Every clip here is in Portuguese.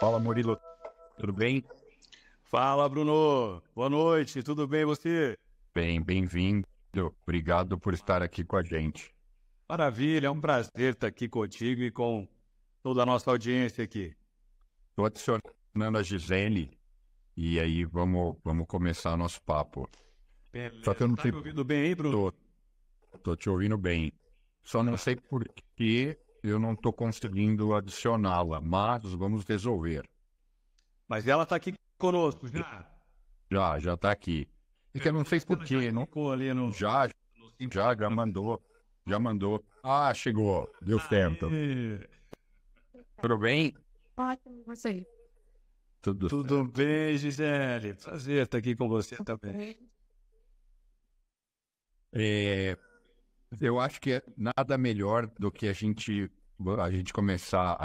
Fala, Murilo, tudo bem? Fala, Bruno. Boa noite. Tudo bem você? Bem, bem-vindo. Obrigado por estar aqui com a gente. Maravilha, é um prazer estar aqui contigo e com toda a nossa audiência aqui. Estou adicionando a Gisele e aí vamos começar nosso papo. Só que eu Beleza. não Tá sei, me ouvindo bem aí, Bruno? tô te ouvindo bem. Só não sei por que eu não estou conseguindo adicioná-la, mas vamos resolver. Mas ela tá aqui conosco já. Já está aqui. E que eu não sei por Ela já quê, não? clicou ali no Já, simples. já mandou. Ah, chegou, deu certo. Aê. Tudo bem? Ótimo, você. Tudo Tudo certo. bem, Gisele? Prazer estar aqui com você também. É, eu acho que nada melhor do que a gente começar,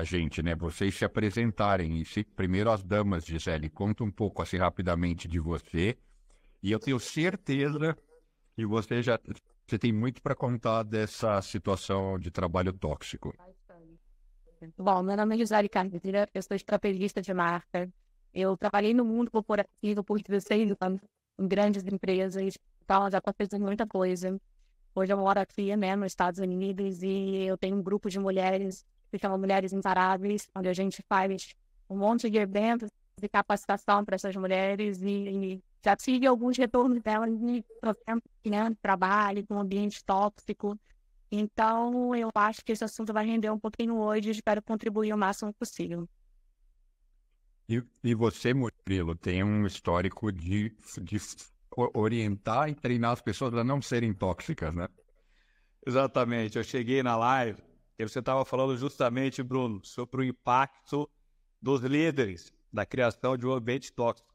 né? Vocês se apresentarem. Primeiro as damas, Gisele, conta um pouco assim rapidamente de você. E eu tenho certeza que você tem muito para contar dessa situação de trabalho tóxico. Bom, meu nome é Gisele Carneiro, eu sou estrategista de marca. Eu trabalhei no mundo corporativo por 16 anos, em grandes empresas, então já estou fazendo muita coisa. Hoje eu moro aqui, né, nos Estados Unidos, e eu tenho um grupo de mulheres que chama Mulheres Imparáveis, onde a gente faz um monte de eventos de capacitação para essas mulheres e já tive alguns retornos delas de problemas, né, de trabalho, com ambiente tóxico. Então, eu acho que esse assunto vai render um pouquinho hoje e espero contribuir o máximo possível. E você, Murilo, tem um histórico de orientar e treinar as pessoas a não serem tóxicas, né? Exatamente. Eu cheguei na live e você estava falando justamente, Bruno, sobre o impacto dos líderes da criação de um ambiente tóxico.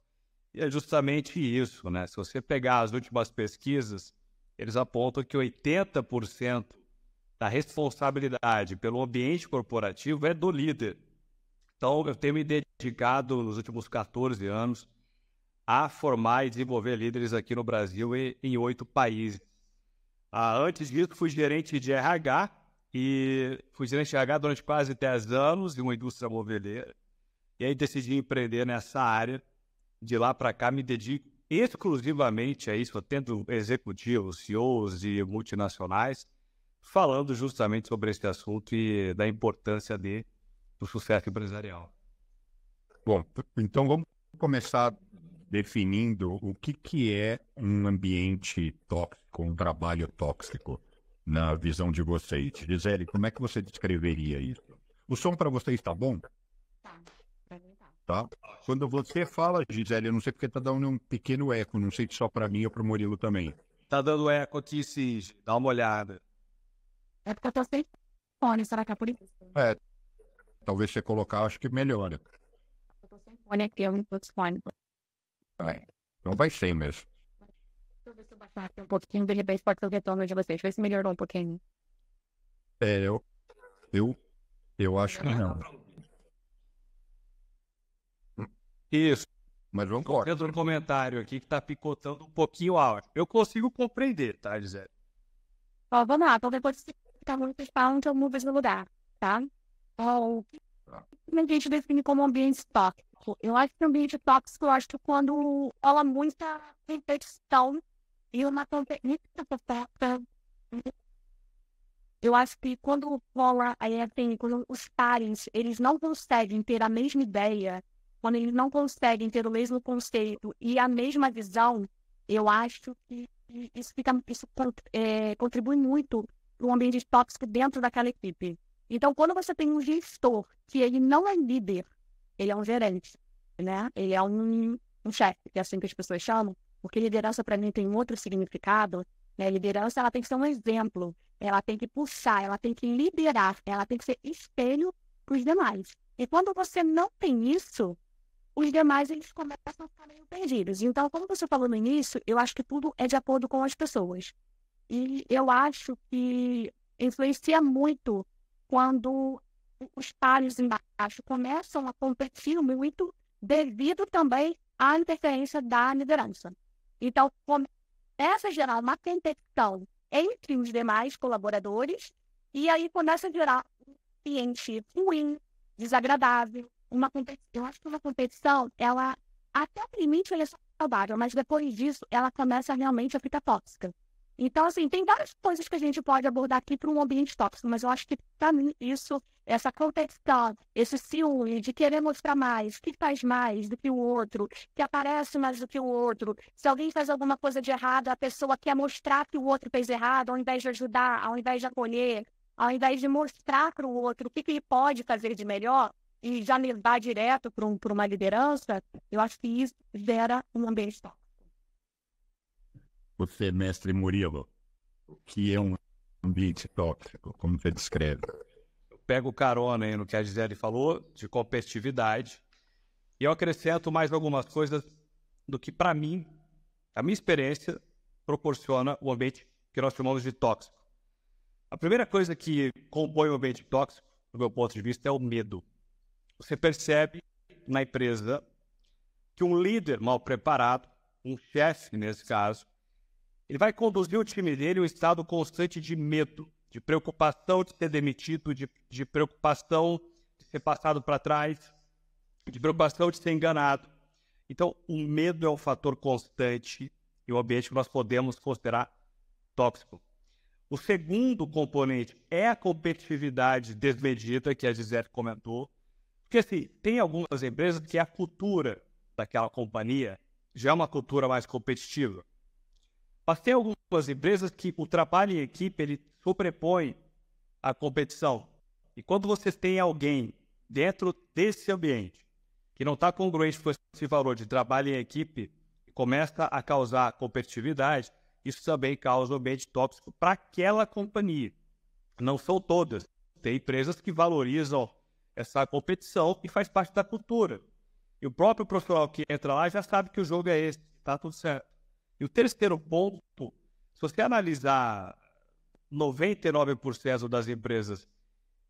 E é justamente isso, né? Se você pegar as últimas pesquisas, eles apontam que 80% da responsabilidade pelo ambiente corporativo é do líder. Então, eu tenho me dedicado nos últimos 14 anos a formar e desenvolver líderes aqui no Brasil e em 8 países. Antes disso, fui gerente de RH e fui gerente de RH durante quase 10 anos em uma indústria moveleira. E aí decidi empreender nessa área. De lá para cá, me dedico exclusivamente a isso, tendo executivos, CEOs de multinacionais, falando justamente sobre esse assunto e da importância do sucesso empresarial. Bom, então vamos começar definindo o que é um ambiente tóxico, um trabalho tóxico, na visão de vocês. Gisele, como é que você descreveria isso? O som para vocês está bom? Tá, pra mim tá. Tá? Quando você fala, Gisele, eu não sei porque está dando um pequeno eco, não sei se só para mim ou para o Murilo também. Tá dando eco aqui, Cis. Dá uma olhada. É porque eu tô sem fone, será que é por isso? É, talvez você colocar, acho que melhora. Eu tô sem fone aqui, eu não tô sem fone. É, então vai ser mesmo. Deixa eu ver se eu baixar aqui um pouquinho, de repente pode ser o retorno de vocês. Vê se melhorou um pouquinho. É, eu acho que não. Isso. Mas vamos Estou embora. vendo um comentário aqui que tá picotando um pouquinho a áudio. Eu consigo compreender, tá, Gisele? Ó, vamos lá, então depois se ficar muito falam que eu mudo esse lugar, tá? Ó, o que a gente define como ambiente tóxico? Eu acho que ambiente tóxico, eu acho que quando rola muita competição e uma competição, eu acho que quando rola, aí assim, quando os pares, eles não conseguem ter a mesma ideia, quando eles não conseguem ter o mesmo conceito e a mesma visão, eu acho que isso contribui muito para um ambiente tóxico dentro daquela equipe. Então, quando você tem um gestor que ele não é líder, ele é um gerente, né? Ele é um chefe, que é assim que as pessoas chamam, porque liderança para mim tem um outro significado, né? Liderança, ela tem que ser um exemplo, ela tem que puxar, ela tem que liderar, ela tem que ser espelho para os demais. E quando você não tem isso, os demais eles começam a ficar meio perdidos. Então, como você falou no início, eu acho que tudo é de acordo com as pessoas. E eu acho que influencia muito quando os pares embaixo começam a competir muito devido também à interferência da liderança. Então, começa a gerar uma competição entre os demais colaboradores e aí começa a gerar um ambiente ruim, desagradável, eu acho que uma competição, ela, até o limite, ela é saudável, mas depois disso, ela começa realmente a ficar tóxica. Então, assim, tem várias coisas que a gente pode abordar aqui para um ambiente tóxico, mas eu acho que, para mim, isso, essa competição, esse ciúme de querer mostrar mais, que faz mais do que o outro, que aparece mais do que o outro. Se alguém faz alguma coisa de errado, a pessoa quer mostrar que o outro fez errado, ao invés de ajudar, ao invés de acolher, ao invés de mostrar para o outro o que ele pode fazer de melhor e já levar direto para uma liderança, eu acho que isso gera um ambiente tóxico. Você, mestre Murilo, o que é um ambiente tóxico? Como você descreve? Eu pego carona aí no que a Gisele falou, de competitividade, e eu acrescento mais algumas coisas do que, para mim, a minha experiência proporciona o ambiente que nós chamamos de tóxico. A primeira coisa que compõe o ambiente tóxico, do meu ponto de vista, é o medo. Você percebe na empresa que um líder mal preparado, um chefe nesse caso, ele vai conduzir o time dele em um estado constante de medo, de preocupação de ser demitido, de preocupação de ser passado para trás, de preocupação de ser enganado. Então, o medo é um fator constante e um ambiente que nós podemos considerar tóxico. O segundo componente é a competitividade desmedida, que a Gisele comentou. Porque, assim, tem algumas empresas que a cultura daquela companhia já é uma cultura mais competitiva. Mas tem algumas empresas que o trabalho em equipe, ele sobrepõe a competição. E quando você tem alguém dentro desse ambiente que não está congruente com esse valor de trabalho em equipe e começa a causar competitividade, isso também causa um ambiente tóxico para aquela companhia. Não são todas. Tem empresas que valorizam essa competição e faz parte da cultura. E o próprio profissional que entra lá já sabe que o jogo é esse, está tudo certo. E o terceiro ponto, se você analisar 99% das empresas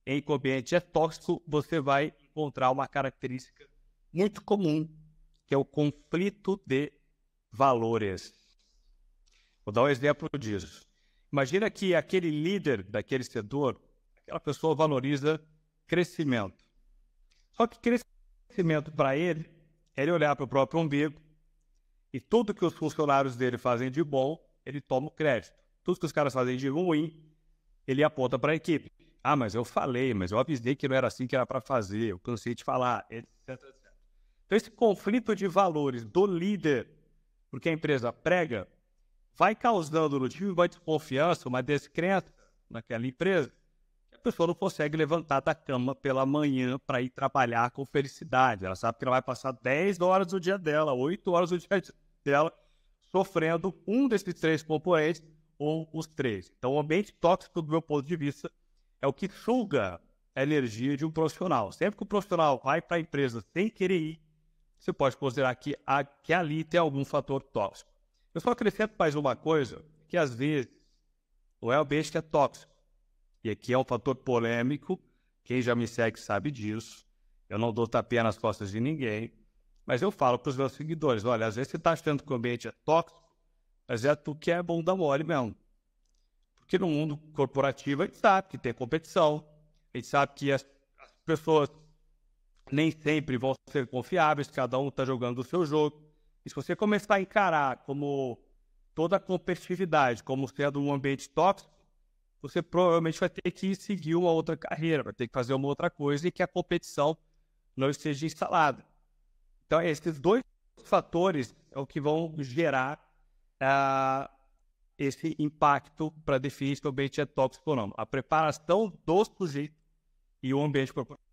em que o ambiente é tóxico, você vai encontrar uma característica muito comum, que é o conflito de valores. Vou dar um exemplo disso. Imagina que aquele líder daquele setor, aquela pessoa valoriza crescimento. Só que crescimento para ele é ele olhar para o próprio umbigo e tudo que os funcionários dele fazem de bom, ele toma o crédito. Tudo que os caras fazem de ruim, ele aponta para a equipe. Ah, mas eu falei, mas eu avisei que não era assim que era para fazer, eu cansei de falar, etc, etc. Então, esse conflito de valores do líder, porque a empresa prega, vai causando no time uma desconfiança, uma descrença naquela empresa, que a pessoa não consegue levantar da cama pela manhã para ir trabalhar com felicidade. Ela sabe que ela vai passar 10 horas do dia dela, 8 horas do dia dela, sofrendo um desses três componentes ou os três. Então, o ambiente tóxico, do meu ponto de vista, é o que suga a energia de um profissional. Sempre que o profissional vai para a empresa sem querer ir, você pode considerar que ali tem algum fator tóxico. Eu só acrescento mais uma coisa, que às vezes não é o ambiente que é tóxico. E aqui é um fator polêmico, quem já me segue sabe disso. Eu não dou tapinha nas costas de ninguém, mas eu falo para os meus seguidores, olha, às vezes você está achando que o ambiente é tóxico, mas é tu que é bunda mole mesmo. Porque no mundo corporativo a gente sabe que tem competição, a gente sabe que as pessoas nem sempre vão ser confiáveis, cada um está jogando o seu jogo. E se você começar a encarar como toda a competitividade como sendo um ambiente tóxico, você provavelmente vai ter que seguir uma outra carreira, vai ter que fazer uma outra coisa e que a competição não esteja instalada. Então, esses dois fatores é o que vão gerar esse impacto para definir se o ambiente é tóxico ou não. A preparação do sujeito e o ambiente corporativo.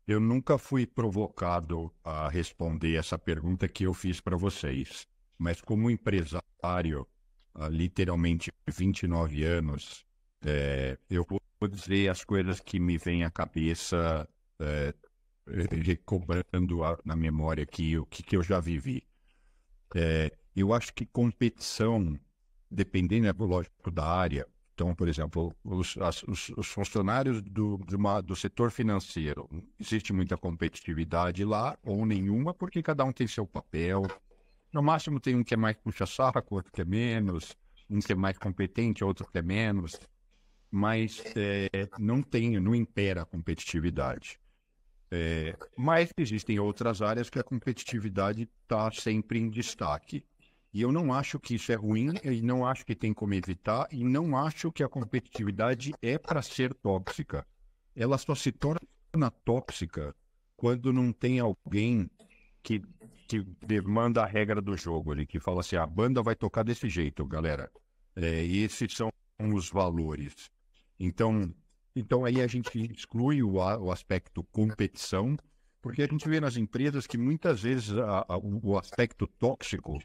Eu nunca fui provocado a responder essa pergunta que eu fiz para vocês, mas como empresário, há literalmente 29 anos, eu vou dizer as coisas que me vêm à cabeça, recobrando na memória aqui o que eu já vivi. Eu acho que competição, dependendo, lógico, da área. Então, por exemplo, os funcionários do setor financeiro, existe muita competitividade lá, ou nenhuma, porque cada um tem seu papel. No máximo tem um que é mais puxa-saco, outro que é menos, um que é mais competente, outro que é menos, mas não impera a competitividade. Mas existem outras áreas que a competitividade está sempre em destaque. E eu não acho que isso é ruim, e não acho que tem como evitar, e não acho que a competitividade é para ser tóxica. Ela só se torna tóxica quando não tem alguém que demanda a regra do jogo ali, que fala assim, a banda vai tocar desse jeito, galera. Esses são os valores. Então aí a gente exclui o aspecto competição, porque a gente vê nas empresas que muitas vezes o aspecto tóxico,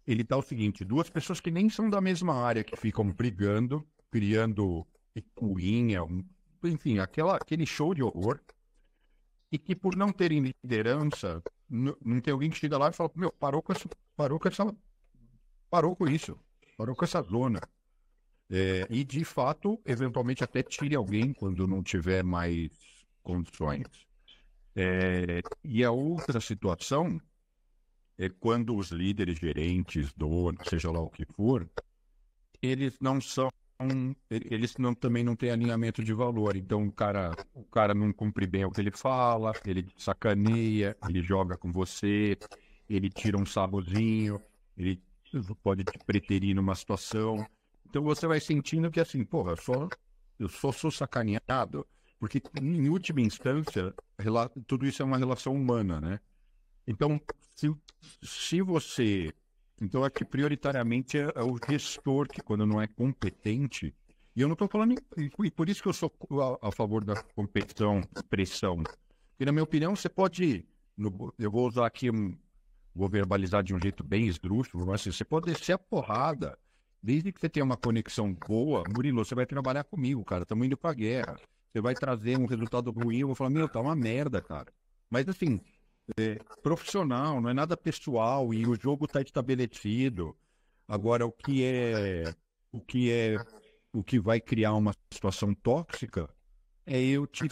ele tá o seguinte, duas pessoas que nem são da mesma área, que ficam brigando, criando picuinha, enfim, aquele show de horror, e que por não terem liderança, não tem alguém que chega lá e fala, meu, parou com isso, parou com essa zona. E, de fato, eventualmente até tire alguém quando não tiver mais condições. E a outra situação é quando os líderes, gerentes, donos, seja lá o que for, eles também não têm alinhamento de valor. Então, o cara não cumpre bem o que ele fala, ele te sacaneia, ele joga com você, ele tira um sabozinho, ele pode te preterir numa situação. Então você vai sentindo que assim, porra, eu só sou sacaneado, porque em última instância, tudo isso é uma relação humana, né? Então, se você... Então, aqui prioritariamente é o gestor que, quando não é competente, e eu não estou falando, e por isso que eu sou a favor da competição, pressão. Porque, na minha opinião, você pode, eu vou usar aqui, vou verbalizar de um jeito bem esdrúxulo, mas assim, você pode descer a porrada. Desde que você tenha uma conexão boa, Murilo, você vai trabalhar comigo, cara. Estamos indo pra guerra. Você vai trazer um resultado ruim, eu vou falar, meu, tá uma merda, cara. Mas assim, profissional, não é nada pessoal e o jogo tá estabelecido. Agora, o que vai criar uma situação tóxica é eu te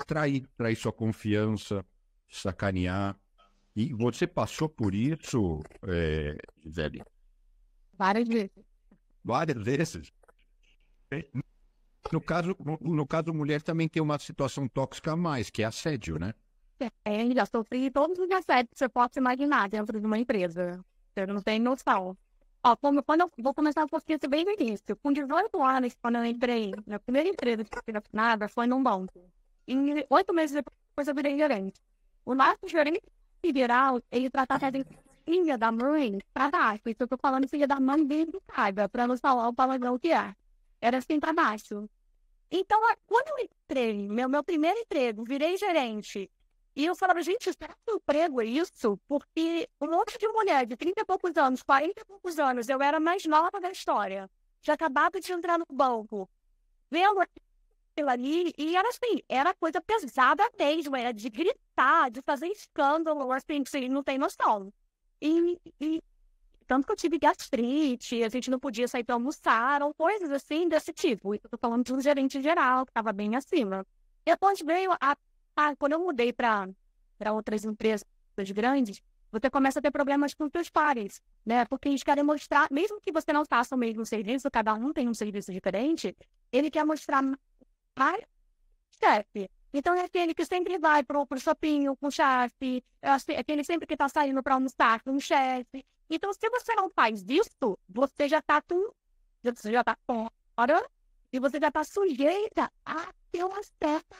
trair sua confiança, sacanear. E você passou por isso, Gisele? Várias vezes. Várias vezes. No caso, mulher também tem uma situação tóxica a mais, que é assédio, né? Já sofri todos os assédios que você possa imaginar dentro de uma empresa. Você não tem noção. Ó, quando eu vou começar um pouquinho bem no início. Com 18 anos, quando eu entrei, na primeira empresa que eu fui assinada foi num banco. E 8 meses depois eu virei gerente. O nosso gerente federal, ele tratava de filha da mãe pra baixo. Isso eu tô falando filha da mãe dele do caiba, pra não falar o palavrão que é. Era assim pra baixo. Então, quando eu entrei, meu primeiro emprego, virei gerente, e eu falava, gente, será que o emprego é isso? Porque um monte de mulher de 30 e poucos anos, 40 e poucos anos, eu era mais nova da história, já acabava de entrar no banco, vendo aquilo ali, e era assim, era coisa pesada mesmo, era de gritar, de fazer escândalo, assim, você não tem noção. E tanto que eu tive gastrite, a gente não podia sair para almoçar, ou coisas assim desse tipo. Eu tô falando de um gerente geral, que estava bem acima. Depois veio quando eu mudei para outras empresas grandes, você começa a ter problemas com os seus pares, né? Porque eles querem mostrar, mesmo que você não faça o mesmo serviço, cada um tem um serviço diferente, ele quer mostrar para o chefe. Então é aquele que sempre vai pro shopping com o chefe, é aquele sempre que está saindo para almoçar com o chefe. Então, se você não faz isso, você já está fora e você já está sujeita a ter uma certa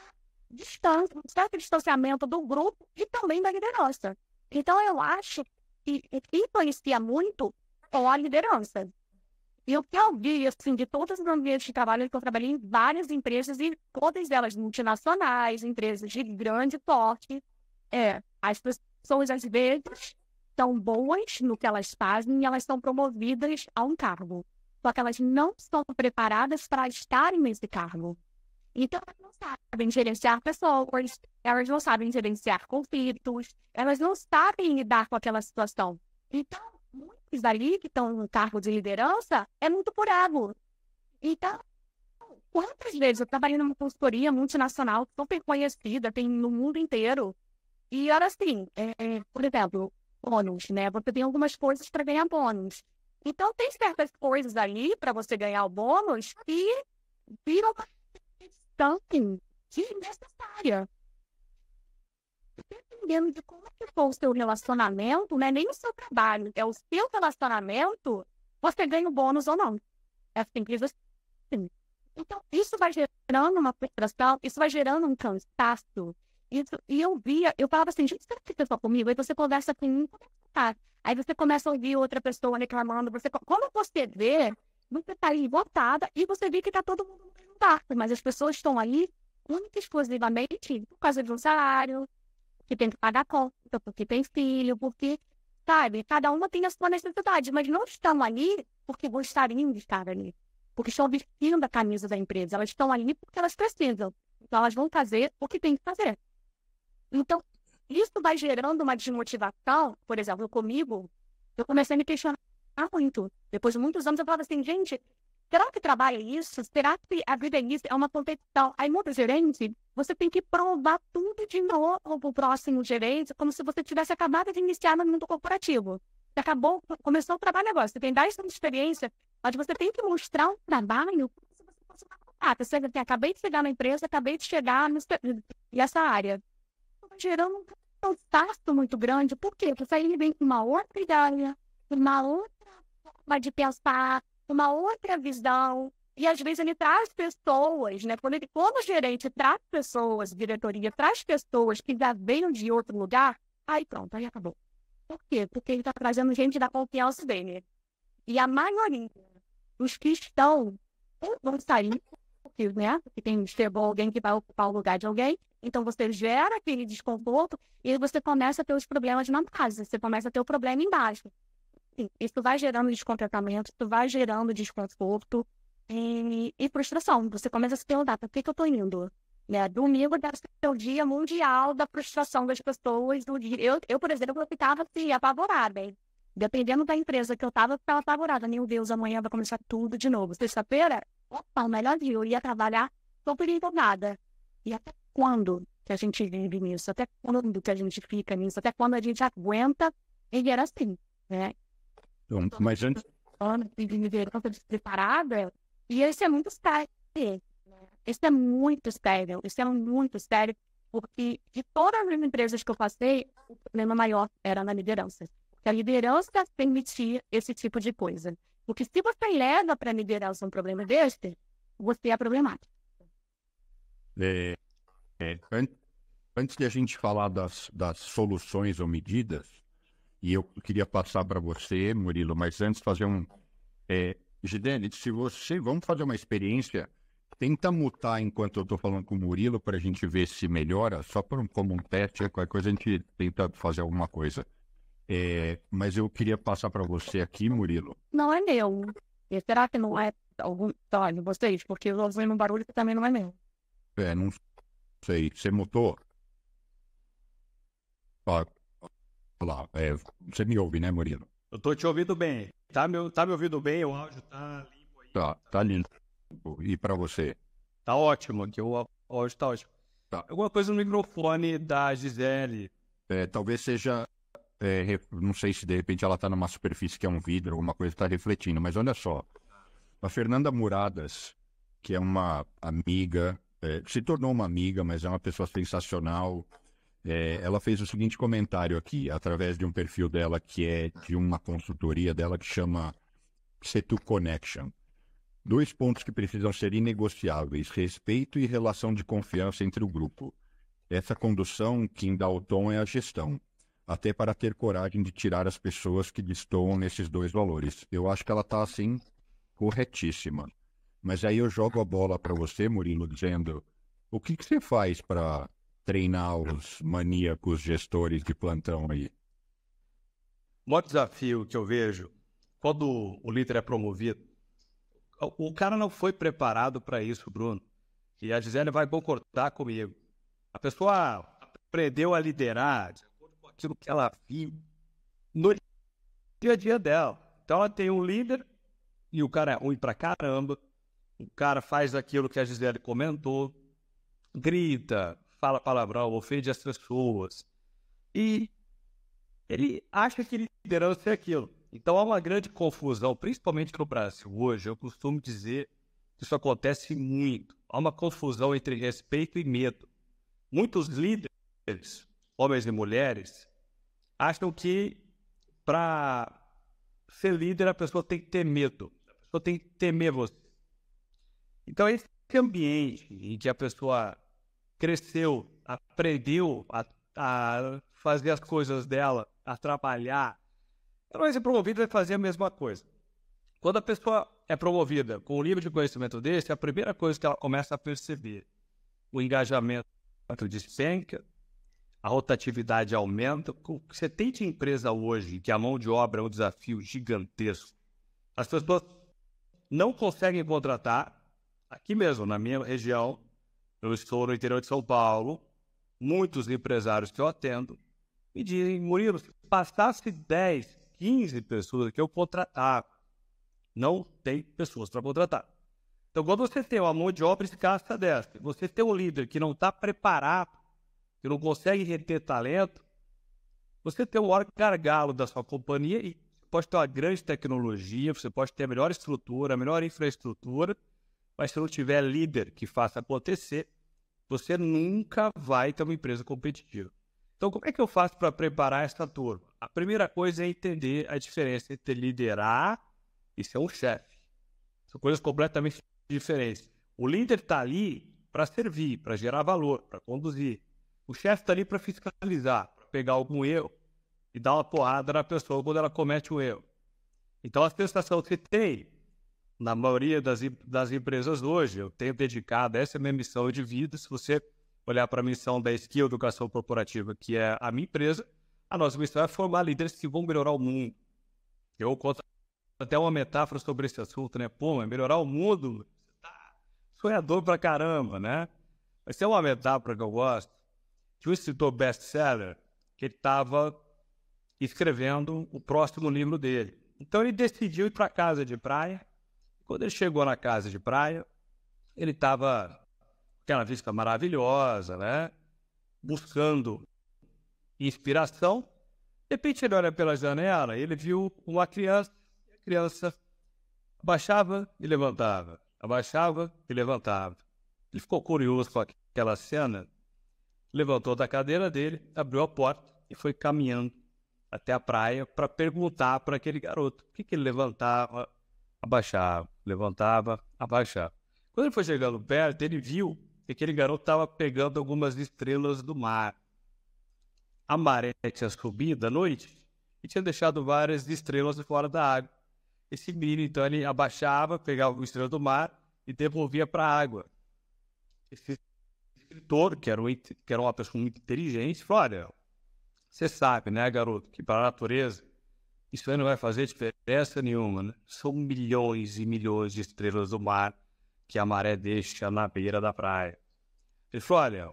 distância, um certo distanciamento do grupo e também da liderança. Então, eu acho que influencia muito com a liderança. E o que eu vi, assim, de todos os ambientes de trabalho, que eu trabalhei em várias empresas, e todas elas multinacionais, empresas de grande porte, as pessoas, às vezes, são boas no que elas fazem e elas são promovidas a um cargo. Só que elas não estão preparadas para estarem nesse cargo. Então, elas não sabem gerenciar pessoas, elas não sabem gerenciar conflitos, elas não sabem lidar com aquela situação. Então, muitos dali que estão no cargo de liderança é muito por ego. Então, quantas vezes eu trabalhei numa consultoria multinacional super conhecida, tem no mundo inteiro, e era assim, por exemplo, bônus, né? Você tem algumas coisas para ganhar bônus. Então, tem certas coisas ali para você ganhar o bônus que viram uma questão desnecessária. dependendo de como é que for o seu relacionamento, não é nem o seu trabalho, é o seu relacionamento, você ganha o bônus ou não. É simples assim. Então, isso vai gerando uma frustração, isso vai gerando um cansaço. E eu falava assim, gente, será que você está comigo? Aí você conversa com um, como é que você tá? Aí você começa a ouvir outra pessoa reclamando. Quando você vê, você está aí botada e você vê que está todo mundo no mesmo barco, mas as pessoas estão ali única e exclusivamente por causa de um salário, que tem que pagar conta, porque tem filho, porque, sabe, cada uma tem a sua necessidade, mas não estão ali porque gostariam de estar ali, porque estão vestindo a camisa da empresa, elas estão ali porque elas precisam, então elas vão fazer o que tem que fazer. Então, isso vai gerando uma desmotivação. Por exemplo, comigo, eu comecei a me questionar muito. Depois de muitos anos, eu falava assim, gente, será que trabalho é isso? Será que a vida é isso? É uma competição. Aí, muita gerente, você tem que provar tudo de novo para o próximo gerente, como se você tivesse acabado de iniciar no mundo corporativo. Você começou o trabalho agora, você tem 10 anos de experiência, mas você tem que mostrar um trabalho como se você fosse uma contrata. Você acabei de chegar na empresa, acabei de chegar nessa área. Gerando um cansaço muito grande. Por quê? Porque aí ele vem com uma outra ideia, uma outra forma de pensar, uma outra visão. E às vezes ele traz pessoas, né? Quando o gerente traz pessoas, diretoria traz pessoas que já veio de outro lugar, aí pronto, aí acabou. Por quê? Porque ele está trazendo gente da confiança dele. E a maioria dos que estão vão sair, porque, né? Porque chegou alguém que vai ocupar o lugar de alguém. Então, você gera aquele desconforto e você começa a ter os problemas na base. Você começa a ter o problema embaixo. Isso vai gerando descontentamento, isso vai gerando desconforto e frustração. Você começa a se perguntar, por que eu estou indo? Né? Domingo deve ser o dia mundial da frustração das pessoas. Eu, por exemplo, eu ficava assim, apavorada. Hein? Dependendo da empresa que eu estava, eu ficava apavorada. Meu Deus, amanhã vai começar tudo de novo. Sexta-feira, opa, o melhor dia. Eu ia trabalhar super empolgada. E até quando que a gente vive nisso? Até quando que a gente fica nisso? Até quando a gente aguenta viver assim, né? Então, mas antes... Viver tão despreparada. E isso é muito sério. Isso é muito sério. Isso é muito sério. Porque de todas as empresas que eu passei, o problema maior era na liderança. Porque a liderança permitia esse tipo de coisa. Porque se você leva para a liderança um problema deste, você é problemático. Antes de a gente falar das soluções ou medidas, e eu queria passar para você, Murilo, mas antes fazer Gisele, vamos fazer uma experiência, tenta mutar enquanto eu estou falando com o Murilo para a gente ver se melhora, só como um teste, qualquer coisa a gente tenta fazer alguma coisa. Mas eu queria passar para você aqui, Murilo. Não é meu. E será que não é olha, vocês? Porque eu ouvi um barulho que também não é meu. Não sei. Você mutou? Lá, você me ouve, né, Murilo? Eu tô te ouvindo bem. Tá me ouvindo bem? O áudio tá limpo aí. Tá limpo. E para você? Tá ótimo aqui, o áudio tá ótimo. Tá. Alguma coisa no microfone da Gisele. Talvez seja... não sei se de repente ela está numa superfície que é um vidro, alguma coisa está refletindo, mas olha só, a Fernanda Muradas, que é uma amiga, se tornou uma amiga, mas é uma pessoa sensacional, ela fez o seguinte comentário aqui, através de um perfil dela que é de uma consultoria dela que chama C2 Connection. 2 pontos que precisam ser inegociáveis: respeito e relação de confiança entre o grupo. Essa condução, quem dá o tom é a gestão, até para ter coragem de tirar as pessoas que destoam nesses 2 valores. Eu acho que ela está, assim, corretíssima. Mas aí eu jogo a bola para você, Murilo, dizendo, o que você faz para treinar os maníacos gestores de plantão aí? O maior desafio que eu vejo, quando o líder é promovido, o cara não foi preparado para isso, Bruno. E a Gisele vai concordar comigo. A pessoa aprendeu a liderar aquilo que ela viu no dia a dia dela. Então ela tem um líder e o cara é ruim pra caramba. O cara faz aquilo que a Gisele comentou, grita, fala palavrão, ofende as pessoas. E ele acha que liderança é aquilo. Então há uma grande confusão, principalmente no Brasil hoje. Eu costumo dizer que isso acontece muito. Há uma confusão entre respeito e medo. Muitos líderes homens e mulheres, acham que para ser líder a pessoa tem que ter medo. A pessoa tem que temer você. Então, esse ambiente em que a pessoa cresceu, aprendeu a fazer as coisas dela, a trabalhar, ela vai ser promovida e vai fazer a mesma coisa. Quando a pessoa é promovida com um nível de conhecimento desse, a primeira coisa que ela começa a perceber, o engajamento despenca, a rotatividade aumenta. O que você tem de empresa hoje, que a mão de obra é um desafio gigantesco, as pessoas não conseguem contratar. Aqui mesmo, na minha região, eu estou no interior de São Paulo, muitos empresários que eu atendo me dizem: Murilo, se passasse 10, 15 pessoas que eu contratava, não tem pessoas para contratar. Então, quando você tem uma mão de obra escassa dessa, você tem um líder que não está preparado, que não consegue reter talento, você tem o maior gargalo da sua companhia e pode ter uma grande tecnologia, você pode ter a melhor estrutura, a melhor infraestrutura, mas se não tiver líder que faça acontecer, você nunca vai ter uma empresa competitiva. Então, como é que eu faço para preparar essa turma? A primeira coisa é entender a diferença entre liderar e ser um chefe. São coisas completamente diferentes. O líder está ali para servir, para gerar valor, para conduzir. O chefe está ali para fiscalizar, para pegar algum erro e dar uma porrada na pessoa quando ela comete um erro. Então, a sensação que você tem, na maioria das empresas hoje, eu tenho dedicado, essa é a minha missão de vida. Se você olhar para a missão da Skill Educação Corporativa, que é a minha empresa, a nossa missão é formar líderes que vão melhorar o mundo. Eu conto até uma metáfora sobre esse assunto, né? Pô, mas melhorar o mundo, você tá sonhador pra caramba, né? Mas tem uma metáfora que eu gosto, de um escritor best-seller, que ele estava escrevendo o próximo livro dele. Então ele decidiu ir para a casa de praia. Quando ele chegou na casa de praia, ele estava com aquela vista maravilhosa, né? Buscando inspiração. De repente ele olha pela janela e ele viu uma criança. A criança abaixava e levantava, abaixava e levantava. Ele ficou curioso com aquela cena, levantou da cadeira dele, abriu a porta e foi caminhando até a praia para perguntar para aquele garoto por que ele levantava, abaixava, levantava, abaixava. Quando ele foi chegando perto, ele viu que aquele garoto estava pegando algumas estrelas do mar. A maré tinha subido à noite e tinha deixado várias estrelas fora da água. Esse menino, então, ele abaixava, pegava uma estrela do mar e devolvia para a água. Esse escritor, que era uma pessoa muito inteligente, falou: olha, você sabe, né, garoto, que para a natureza isso aí não vai fazer diferença nenhuma, né? São milhões e milhões de estrelas do mar que a maré deixa na beira da praia. Ele falou: olha,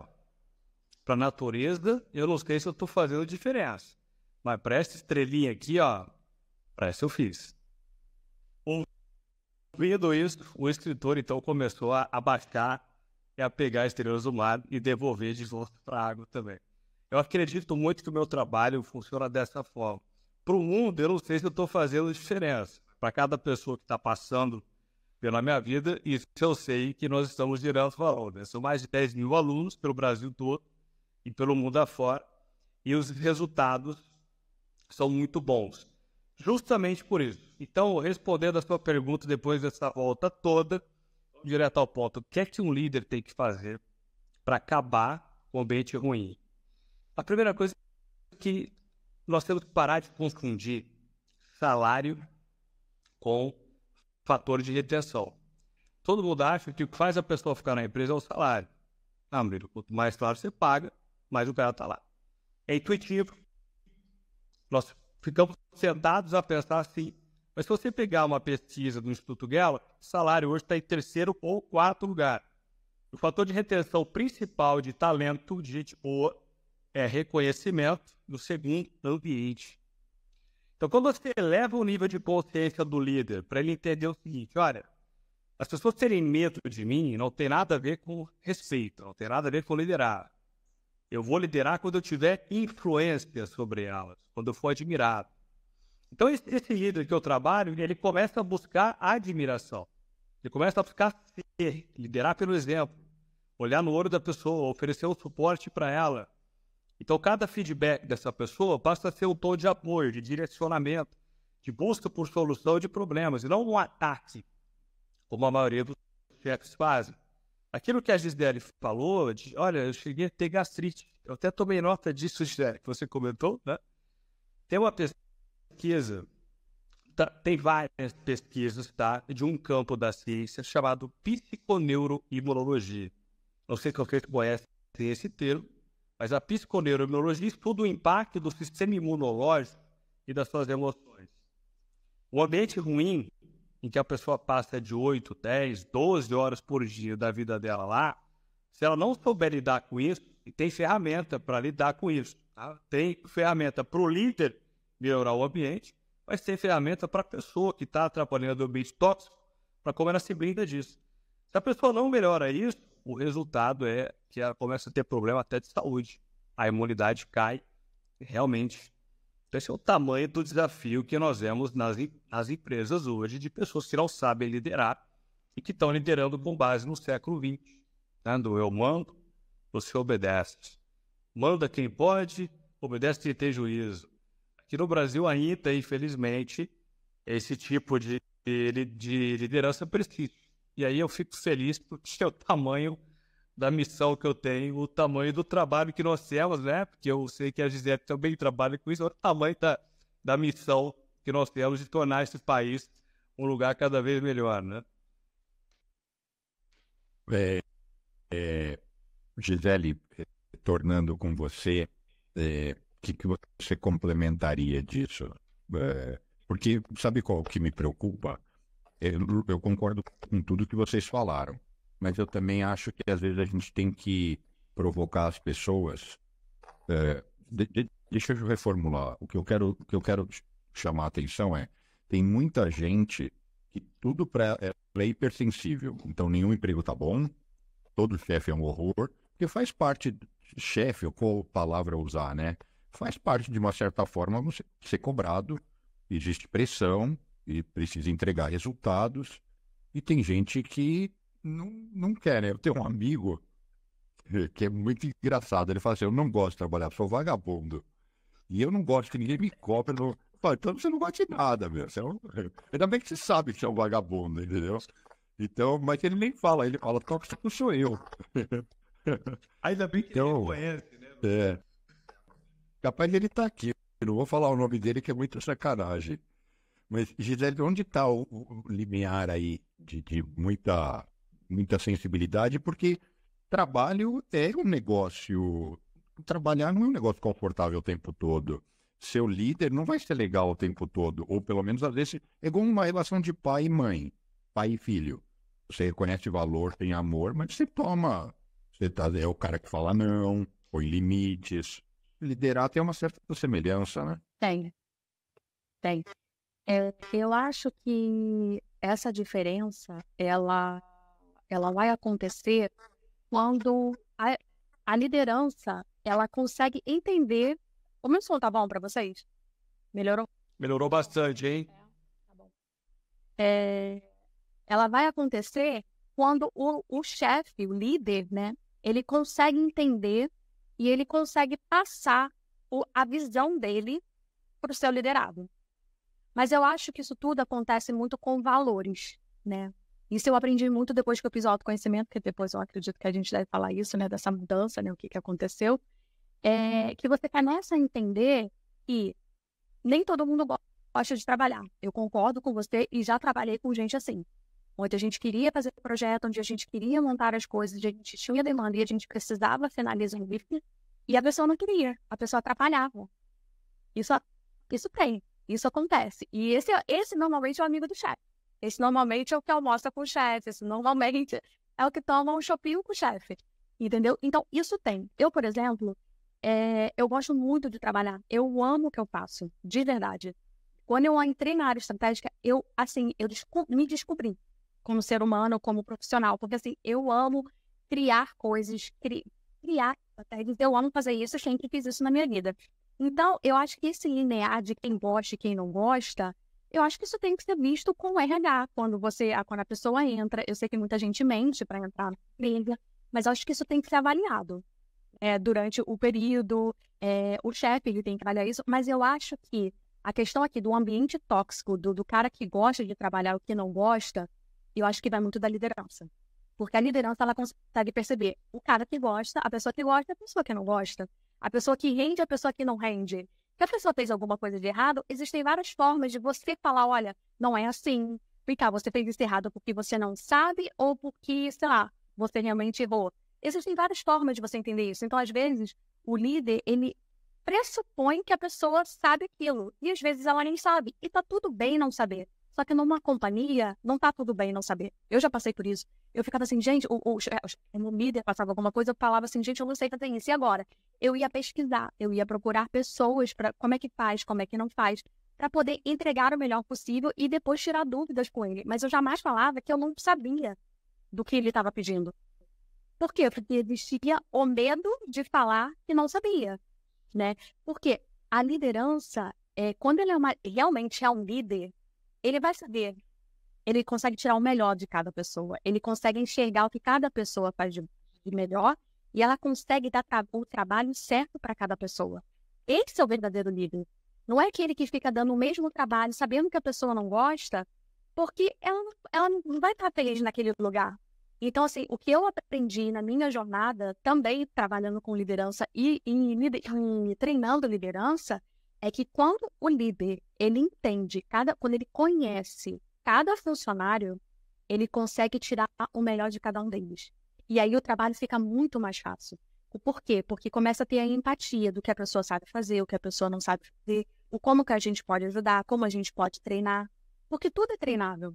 para a natureza, eu não sei se eu estou fazendo diferença, mas para essa estrelinha aqui, ó, para essa eu fiz. Ouvindo isso, o escritor, então, começou a abaixar e a pegar estrelas do mar e devolver de volta para a água também. Eu acredito muito que o meu trabalho funciona dessa forma. Para o mundo, eu não sei se eu estou fazendo diferença. Para cada pessoa que está passando pela minha vida, isso eu sei que nós estamos gerando valor, né? São mais de 10 mil alunos pelo Brasil todo e pelo mundo afora, e os resultados são muito bons. Justamente por isso. Então, respondendo a sua pergunta depois dessa volta toda, direto ao ponto, o que é que um líder tem que fazer para acabar com o ambiente ruim? A primeira coisa é que nós temos que parar de confundir salário com fator de retenção. Todo mundo acha que o que faz a pessoa ficar na empresa é o salário. Ah, Murilo, quanto mais salário você paga, mais o cara está lá. É intuitivo. Nós ficamos sentados a pensar assim, mas se você pegar uma pesquisa do Instituto Gallup, o salário hoje está em terceiro ou quarto lugar. O fator de retenção principal de talento, de gente boa, é reconhecimento, no segundo, ambiente. Então, quando você eleva o nível de consciência do líder para ele entender o seguinte: olha, as pessoas terem medo de mim não tem nada a ver com respeito, não tem nada a ver com liderar. Eu vou liderar quando eu tiver influência sobre elas, quando eu for admirado. Então, esse líder que eu trabalho, ele começa a buscar admiração. Ele começa a buscar ser, liderar pelo exemplo, olhar no olho da pessoa, oferecer um suporte para ela. Então, cada feedback dessa pessoa passa a ser um tom de apoio, de direcionamento, de busca por solução de problemas, e não um ataque, como a maioria dos chefes fazem. Aquilo que a Gisele falou, olha, eu cheguei a ter gastrite. Eu até tomei nota disso, Gisele, que você comentou, né? Tem uma pesquisa, tem várias pesquisas, tá? De um campo da ciência chamado psiconeuroimunologia. Não sei se vocês conhecem esse termo, mas a psiconeuroimunologia estuda o impacto do sistema imunológico e das suas emoções. Um ambiente ruim, em que a pessoa passa de 8, 10, 12 horas por dia da vida dela lá, se ela não souber lidar com isso, e tem ferramenta para lidar com isso, tá? Tem ferramenta para o líder melhorar o ambiente, mas tem ferramenta para a pessoa que está atrapalhando o ambiente tóxico, para como ela se brinda disso. Se a pessoa não melhora isso, o resultado é que ela começa a ter problema até de saúde. A imunidade cai, realmente. Então, esse é o tamanho do desafio que nós vemos nas empresas hoje, de pessoas que não sabem liderar e que estão liderando com base no século XX. Né? Do eu mando, você obedece. Manda quem pode, obedece quem tem juízo. Aqui no Brasil ainda, infelizmente, esse tipo de liderança persiste. E aí eu fico feliz porque é o tamanho da missão que eu tenho, o tamanho do trabalho que nós temos, né? Porque eu sei que a Gisele também trabalha com isso, é o tamanho da missão que nós temos de tornar esse país um lugar cada vez melhor, né? Gisele, tornando com você, que você complementaria disso? Porque sabe qual que me preocupa? Eu concordo com tudo que vocês falaram, mas eu também acho que às vezes a gente tem que provocar as pessoas. Deixa eu reformular. O que eu quero chamar a atenção tem muita gente que tudo para ela é hipersensível. Então nenhum emprego tá bom, todo chefe é um horror, porque faz parte, chefe, ou qual palavra usar, né? Faz parte de uma certa forma você ser cobrado, existe pressão e precisa entregar resultados, e tem gente que não quer, né? Eu tenho um amigo que é muito engraçado, ele fala assim, eu não gosto de trabalhar, sou vagabundo, e eu não gosto que ninguém me cobre, eu falo, então você não gosta de nada, meu. Ainda bem que você sabe que você é um vagabundo, entendeu? Então, mas ele nem fala, ele fala, tóxico sou eu. Ainda bem que então, ele conhece, né? Capaz de ele estar aqui, eu não vou falar o nome dele, que é muita sacanagem. Mas, Gisele, onde está o limiar aí de muita sensibilidade? Porque trabalho é um negócio. Trabalhar não é um negócio confortável o tempo todo. Seu líder não vai ser legal o tempo todo. Ou pelo menos, às vezes, é igual uma relação de pai e mãe, pai e filho. Você reconhece valor, tem amor, mas você toma. É o cara que fala não, põe limites. Liderar tem uma certa semelhança, né? Tem. Eu acho que essa diferença, ela vai acontecer quando a liderança, ela consegue entender... O meu som tá bom para vocês? Melhorou? Melhorou bastante, hein? Tá bom. Ela vai acontecer quando o chefe, o líder, né? Ele consegue entender e ele consegue passar a visão dele para o seu liderado. Mas eu acho que isso tudo acontece muito com valores, né? Isso eu aprendi muito depois que eu fiz o autoconhecimento, que depois eu acredito que a gente deve falar isso, né? Dessa mudança, né? O que aconteceu. Que você começa a entender que nem todo mundo gosta de trabalhar. Eu concordo com você e já trabalhei com gente assim. Onde a gente queria fazer o projeto, onde a gente queria montar as coisas, onde a gente tinha demanda e a gente precisava finalizar o briefing, e a pessoa não queria, a pessoa atrapalhava. Isso tem. Isso acontece. E esse normalmente é o amigo do chefe. Esse normalmente é o que almoça com o chefe. Esse normalmente é o que toma um chopinho com o chefe. Entendeu? Então, isso tem. Eu, por exemplo, eu gosto muito de trabalhar. Eu amo o que eu faço, de verdade. Quando eu entrei na área estratégica, eu me descobri como ser humano, como profissional. Porque, assim, eu amo criar coisas, criar estratégias. Eu amo fazer isso, eu sempre fiz isso na minha vida. Então, eu acho que esse linear de quem gosta e quem não gosta, eu acho que isso tem que ser visto com o RH, quando a pessoa entra. Eu sei que muita gente mente para entrar na empresa, mas eu acho que isso tem que ser avaliado. durante o período, o chefe ele tem que trabalhar isso, mas eu acho que a questão aqui do ambiente tóxico, do cara que gosta de trabalhar o que não gosta, eu acho que vai muito da liderança. Porque a liderança, ela consegue perceber o cara que gosta, a pessoa que gosta, a pessoa que não gosta. A pessoa que rende, a pessoa que não rende. Se a pessoa fez alguma coisa de errado, existem várias formas de você falar, olha, não é assim. Vem cá, você fez isso errado porque você não sabe ou porque, sei lá, você realmente errou. Existem várias formas de você entender isso. Então, às vezes, o líder, ele pressupõe que a pessoa sabe aquilo. E às vezes ela nem sabe. E tá tudo bem não saber. Só que numa companhia, não tá tudo bem não saber. Eu já passei por isso. Eu ficava assim, gente, o líder passava alguma coisa, eu falava assim, gente, eu não sei fazer isso. E agora? Eu ia pesquisar, eu ia procurar pessoas para como é que faz, como é que não faz, para poder entregar o melhor possível e depois tirar dúvidas com ele. Mas eu jamais falava que eu não sabia do que ele estava pedindo. Por quê? Porque existia o medo de falar que não sabia, né? Porque a liderança, quando ele realmente é um líder, ele vai saber, ele consegue tirar o melhor de cada pessoa, ele consegue enxergar o que cada pessoa faz de melhor e ela consegue dar o trabalho certo para cada pessoa. Esse é o verdadeiro líder. Não é aquele que fica dando o mesmo trabalho, sabendo que a pessoa não gosta, porque ela não vai estar feliz naquele lugar. Então, assim, o que eu aprendi na minha jornada, também trabalhando com liderança e treinando liderança, é que quando o líder, ele entende, quando ele conhece cada funcionário, ele consegue tirar o melhor de cada um deles. E aí o trabalho fica muito mais fácil. Por quê? Porque começa a ter a empatia do que a pessoa sabe fazer, o que a pessoa não sabe fazer, o como que a gente pode ajudar, como a gente pode treinar. Porque tudo é treinável.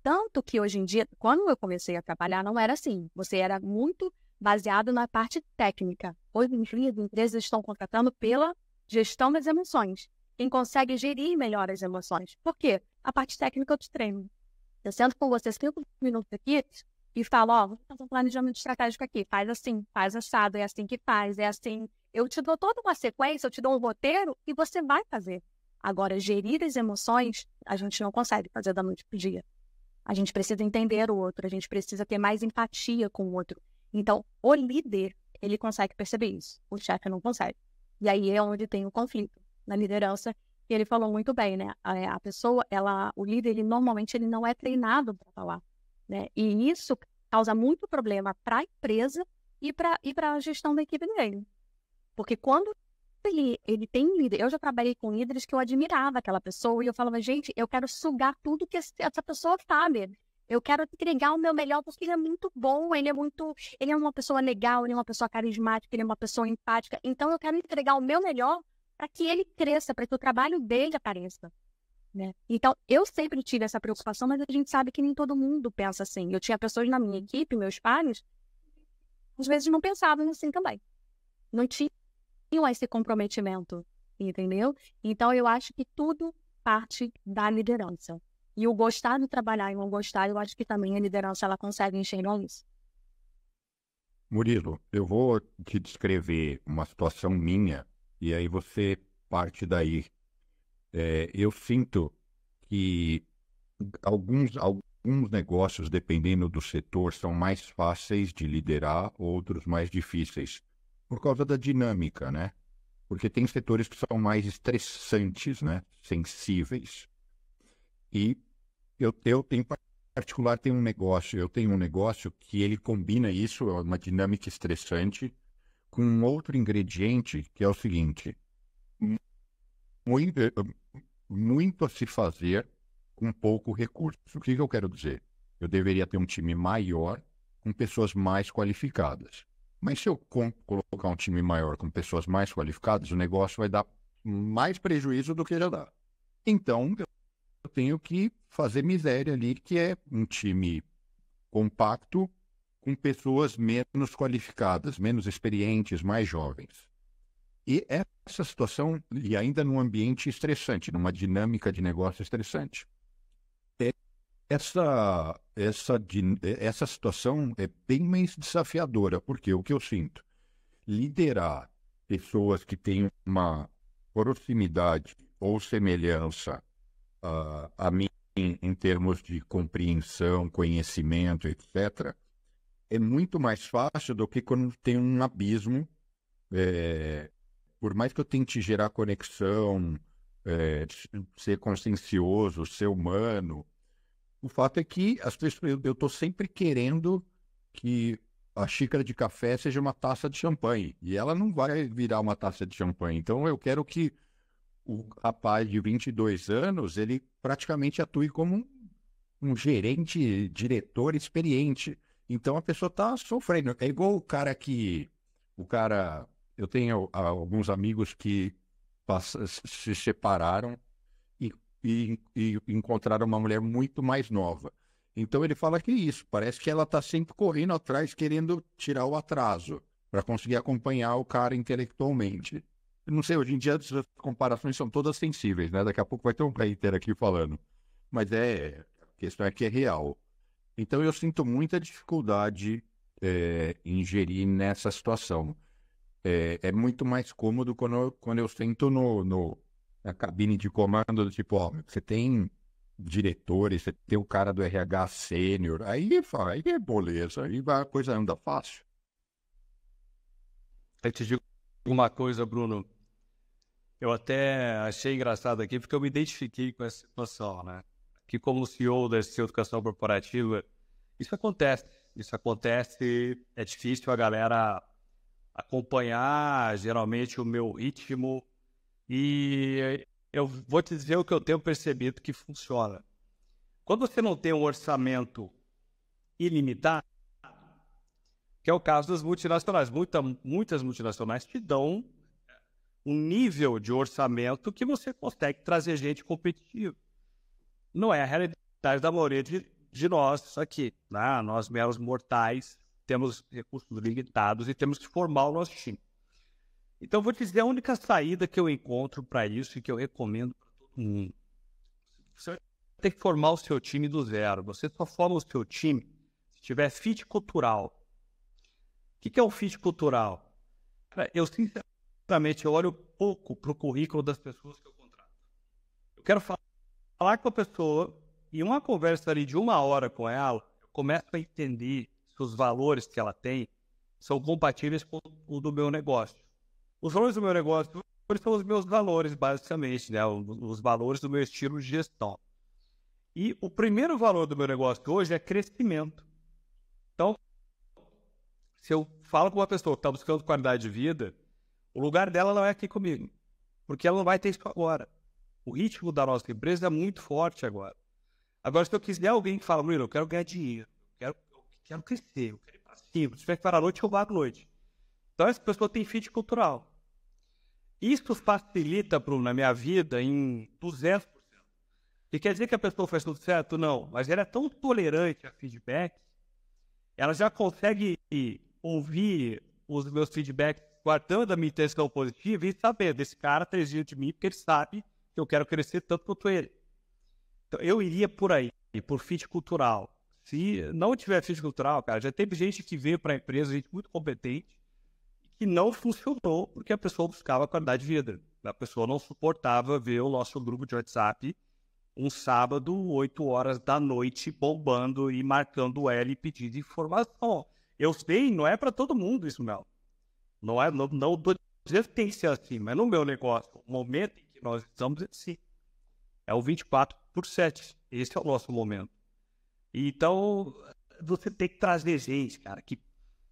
Tanto que hoje em dia, quando eu comecei a trabalhar, não era assim. Você era muito baseado na parte técnica. Hoje em dia, as empresas estão contratando pela gestão das emoções. Quem consegue gerir melhor as emoções. Por quê? A parte técnica eu te treino. Eu sento com você 5 minutos aqui e falo, vamos fazer um planejamento estratégico aqui. Faz assim, faz assado, é assim que faz, é assim. Eu te dou toda uma sequência, eu te dou um roteiro e você vai fazer. Agora, gerir as emoções, a gente não consegue fazer da noite pro dia. A gente precisa entender o outro, a gente precisa ter mais empatia com o outro. Então, o líder, ele consegue perceber isso. O chefe não consegue. E aí é onde tem o conflito na liderança. E ele falou muito bem, né? A pessoa, o líder, ele normalmente ele não é treinado para falar, né? E isso causa muito problema para a empresa e para a gestão da equipe dele. Porque quando ele tem líder, eu já trabalhei com líderes que eu admirava aquela pessoa e eu falava, gente, eu quero sugar tudo que essa pessoa sabe. Eu quero entregar o meu melhor porque ele é muito bom, ele é uma pessoa legal, ele é uma pessoa carismática, ele é uma pessoa empática. Então eu quero entregar o meu melhor para que ele cresça, para que o trabalho dele apareça, né? Então eu sempre tive essa preocupação, mas a gente sabe que nem todo mundo pensa assim. Eu tinha pessoas na minha equipe, meus pares, às vezes não pensavam assim também. Não tinham esse comprometimento, entendeu? Então eu acho que tudo parte da liderança. E o gostar de trabalhar e não gostar, eu acho que também a liderança ela consegue enxergar isso. Murilo, eu vou te descrever uma situação minha e aí você parte daí. Eu sinto que alguns negócios, dependendo do setor, são mais fáceis de liderar, outros mais difíceis, por causa da dinâmica, né? Porque tem setores que são mais estressantes, né? Sensíveis. E eu em particular, tenho um negócio que ele combina isso, é uma dinâmica estressante, com um outro ingrediente, que é o seguinte: muito a se fazer com pouco recurso. O que eu quero dizer? Eu deveria ter um time maior com pessoas mais qualificadas. Mas se eu colocar um time maior com pessoas mais qualificadas, o negócio vai dar mais prejuízo do que já dá. Então, eu tenho que fazer miséria ali, que é um time compacto com pessoas menos qualificadas, menos experientes, mais jovens. E essa situação, e ainda num ambiente estressante, numa dinâmica de negócio estressante. Essa situação é bem mais desafiadora, porque o que eu sinto? Liderar pessoas que têm uma proximidade ou semelhança a mim em termos de compreensão, conhecimento, etc., é muito mais fácil do que quando tem um abismo Por mais que eu tente gerar conexão, ser consciencioso, ser humano, o fato é que eu estou sempre querendo que a xícara de café seja uma taça de champanhe, e ela não vai virar uma taça de champanhe. Então eu quero que o rapaz de 22 anos, ele praticamente atue como um gerente, diretor experiente. Então a pessoa está sofrendo. É igual eu tenho alguns amigos que se separaram e encontraram uma mulher muito mais nova. Então ele fala que isso, parece que ela está sempre correndo atrás, querendo tirar o atraso, para conseguir acompanhar o cara intelectualmente. Eu não sei, hoje em dia as comparações são todas sensíveis, né? Daqui a pouco vai ter um hater aqui falando. Mas a questão é que é real. Então eu sinto muita dificuldade em gerir nessa situação. É muito mais cômodo quando eu sento na cabine de comando, do tipo, ó, você tem diretores, você tem o cara do RH sênior, aí é beleza, aí a coisa anda fácil. Eu te digo uma coisa, Bruno. Eu até achei engraçado aqui, porque eu me identifiquei com essa situação, né? Que como CEO da educação corporativa, isso acontece. Isso acontece, é difícil a galera acompanhar, geralmente, o meu ritmo. E eu vou te dizer o que eu tenho percebido que funciona. Quando você não tem um orçamento ilimitado, que é o caso das multinacionais. Muitas multinacionais te dão um nível de orçamento que você consegue trazer gente competitiva. Não é a realidade da maioria de nós aqui, né? Nós, meros mortais, temos recursos limitados e temos que formar o nosso time. Então, vou te dizer a única saída que eu encontro para isso e que eu recomendo para todo mundo. Você vai ter que formar o seu time do zero. Você só forma o seu time se tiver fit cultural. O que é um fit cultural? Eu, sinceramente, eu olho pouco para o currículo das pessoas que eu contrato. Eu quero falar com a pessoa e uma conversa ali de 1 hora com ela, eu começo a entender se os valores que ela tem são compatíveis com o do meu negócio. Os valores do meu negócio são os meus valores, basicamente, né? Os valores do meu estilo de gestão. E o primeiro valor do meu negócio hoje é crescimento. Então, se eu falo com uma pessoa que está buscando qualidade de vida, o lugar dela não é aqui comigo, porque ela não vai ter isso agora. O ritmo da nossa empresa é muito forte agora. Agora, se eu quiser alguém que fala, Murilo, eu quero ganhar dinheiro, eu quero crescer, eu quero ir para cima, se tiver que parar à noite, eu vou à noite. Então, essa pessoa tem fit cultural. Isso facilita, Bruno, na minha vida em 200%. E quer dizer que a pessoa faz tudo certo? Não. Mas ela é tão tolerante a feedback, ela já consegue ouvir os meus feedbacks guardando a minha intenção positiva e saber desse cara tá exigindo de mim porque ele sabe que eu quero crescer tanto quanto ele. Então, eu iria por aí, por fit cultural. Se não tiver fit cultural, cara, já teve gente que veio para a empresa, gente muito competente, que não funcionou porque a pessoa buscava qualidade de vida. A pessoa não suportava ver o nosso grupo de WhatsApp um sábado, 8 horas da noite, bombando e marcando L e pedindo informação. Eu sei, não é para todo mundo isso, não. Não tô dizendo que tem que ser assim, mas no meu negócio, o momento em que nós estamos é assim. É o 24/7. Esse é o nosso momento. Então, você tem que trazer gente, cara, que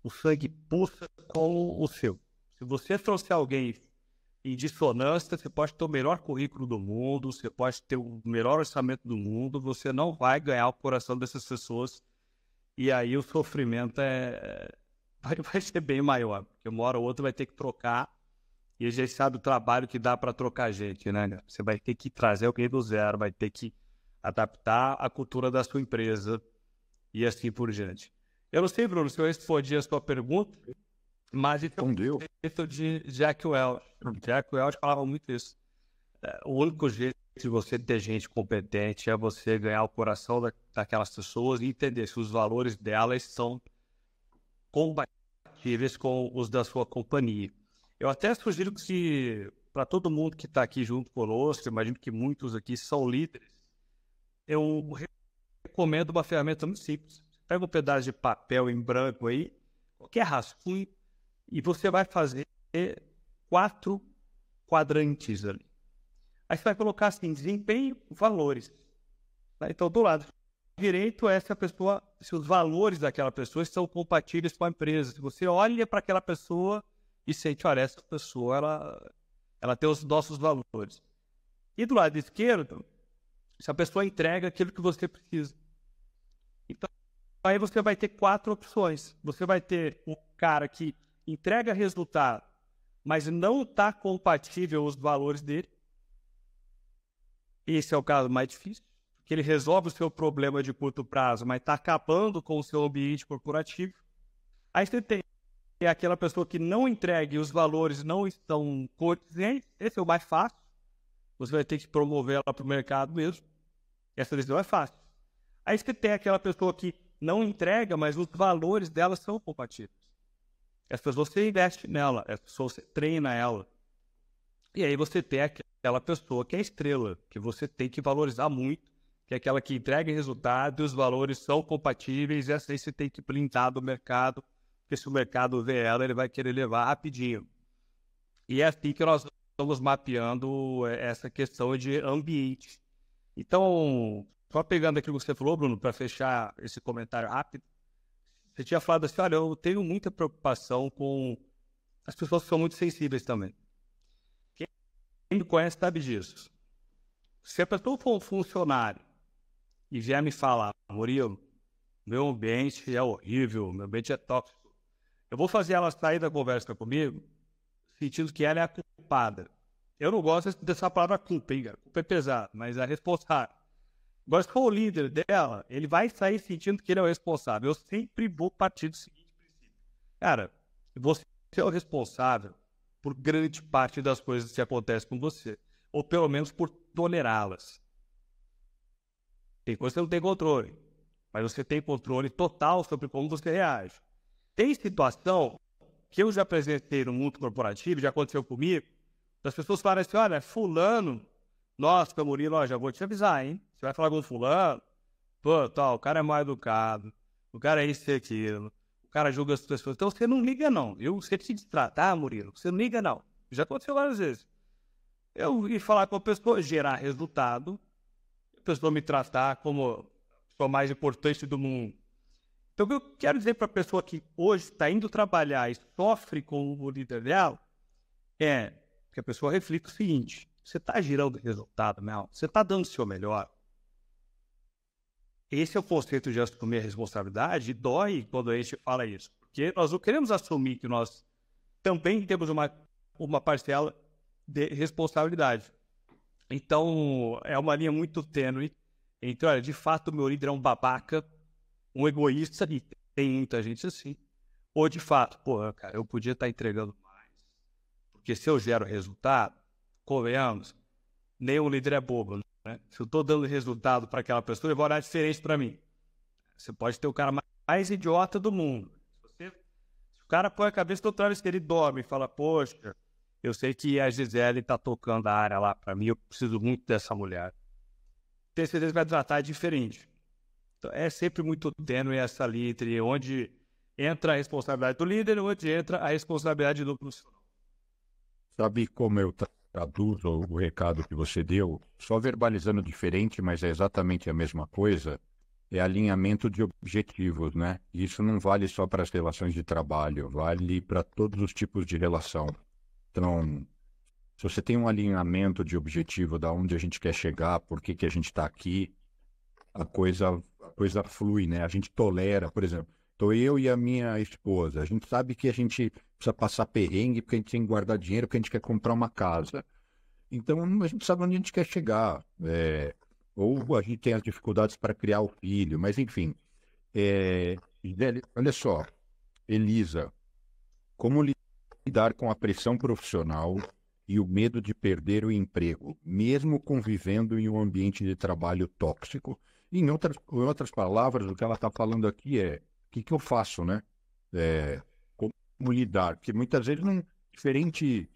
o sangue pulsa com o seu. Se você trouxer alguém em dissonância, você pode ter o melhor currículo do mundo, você pode ter o melhor orçamento do mundo, você não vai ganhar o coração dessas pessoas e aí o sofrimento vai ser bem maior, porque uma hora ou outra vai ter que trocar e a gente sabe o trabalho que dá para trocar gente, né? Você vai ter que trazer alguém do zero, vai ter que adaptar a cultura da sua empresa e assim por diante. Eu não sei, Bruno, se eu respondi a sua pergunta, mas então deu. Isso de Jack Welch. Jack Welch falava muito isso. O único jeito de você ter gente competente é você ganhar o coração daquelas pessoas e entender se os valores delas são compatíveis com os da sua companhia. Eu até sugiro que, para todo mundo que está aqui junto conosco, imagino que muitos aqui são líderes, eu recomendo uma ferramenta muito simples. Pega um pedaço de papel em branco aí, qualquer rascunho, e você vai fazer 4 quadrantes ali. Aí você vai colocar assim, desempenho, valores. Então, do lado direito é se os valores daquela pessoa estão compatíveis com a empresa. Se você olha para aquela pessoa e sente, olha, essa pessoa, ela tem os nossos valores. E do lado esquerdo, se a pessoa entrega aquilo que você precisa. Então, aí você vai ter 4 opções. Você vai ter o cara que entrega resultado, mas não está compatível os valores dele. Esse é o caso mais difícil, porque ele resolve o seu problema de curto prazo, mas está acabando com o seu ambiente corporativo. Aí você tem aquela pessoa que não entrega e os valores não estão condizentes. Esse é o mais fácil. Você vai ter que promover ela para o mercado mesmo. Essa decisão é fácil. Aí você tem aquela pessoa que não entrega, mas os valores dela são compatíveis. Essa pessoa você investe nela, essa pessoa você treina ela. E aí você tem aquela pessoa que é estrela, que você tem que valorizar muito, que é aquela que entrega resultado e os valores são compatíveis, e essa aí você tem que blindar do mercado, porque se o mercado vê ela, ele vai querer levar rapidinho. E é assim que nós estamos mapeando essa questão de ambiente. Então, só pegando aquilo que você falou, Bruno, para fechar esse comentário rápido, você tinha falado assim, olha, eu tenho muita preocupação com as pessoas que são muito sensíveis também. Quem me conhece sabe disso. Se a pessoa for um funcionário e vier me falar, Murilo, meu ambiente é horrível, meu ambiente é tóxico, eu vou fazer ela sair da conversa comigo sentindo que ela é a culpada. Eu não gosto dessa palavra culpa, hein, cara? Culpa é pesado, mas é responsável. Agora, se for o líder dela, ele vai sair sentindo que ele é o responsável. Eu sempre vou partir do seguinte princípio. Cara, você é o responsável por grande parte das coisas que acontecem com você. Ou pelo menos por tolerá-las. Tem coisas que você não tem controle. Mas você tem controle total sobre como você reage. Tem situação que eu já apresentei no mundo corporativo, já aconteceu comigo, das pessoas falam assim, olha, fulano, nossa, Murilo, ó, já vou te avisar, hein? Você vai falar com fulano, pô, tal, o cara é mal educado, o cara é isso e aquilo, o cara julga as pessoas. Então você não liga, não. Eu sei te tratar, Murilo, você não liga, não. Já aconteceu várias vezes. Eu ir falar com a pessoa, gerar resultado, a pessoa me tratar como a pessoa mais importante do mundo. Então, o que eu quero dizer para a pessoa que hoje está indo trabalhar e sofre com o líder dela é que a pessoa reflita o seguinte: você está gerando resultado, Mel? Você está dando o seu melhor? Esse é o conceito de assumir a responsabilidade, e dói quando a gente fala isso, porque nós não queremos assumir que nós também temos uma parcela de responsabilidade. Então, é uma linha muito tênue entre, olha, de fato, o meu líder é um babaca, um egoísta, e tem muita gente assim, ou de fato, pô, cara, eu podia estar entregando mais, porque se eu gero resultado, convenhamos, nenhum líder é bobo, né? Se eu estou dando resultado para aquela pessoa, ele vai olhar diferente para mim. Você pode ter o cara mais idiota do mundo. Se o cara põe a cabeça do travesseiro e dorme e fala, poxa, eu sei que a Gisele está tocando a área lá para mim, eu preciso muito dessa mulher. Tem certeza que vai tratar diferente. Então, é sempre muito tênue essa linha entre onde entra a responsabilidade do líder e onde entra a responsabilidade do profissional. Sabe como eu traduzo o recado que você deu? Só verbalizando diferente, mas é exatamente a mesma coisa. É alinhamento de objetivos, né? Isso não vale só para as relações de trabalho, vale para todos os tipos de relação. Então, se você tem um alinhamento de objetivo da onde a gente quer chegar, por que a gente está aqui, a coisa flui, né? A gente tolera, por exemplo, estou eu e a minha esposa, a gente sabe que a gente precisa passar perrengue porque a gente tem que guardar dinheiro, porque a gente quer comprar uma casa. Então, a gente sabe onde a gente quer chegar. Ou a gente tem as dificuldades para criar o filho, mas enfim. Olha só, Elisa, como lidar com a pressão profissional e o medo de perder o emprego, mesmo convivendo em um ambiente de trabalho tóxico? Em outras palavras, o que ela está falando aqui é o que eu faço, né? Como lidar? Porque muitas vezes não diferente.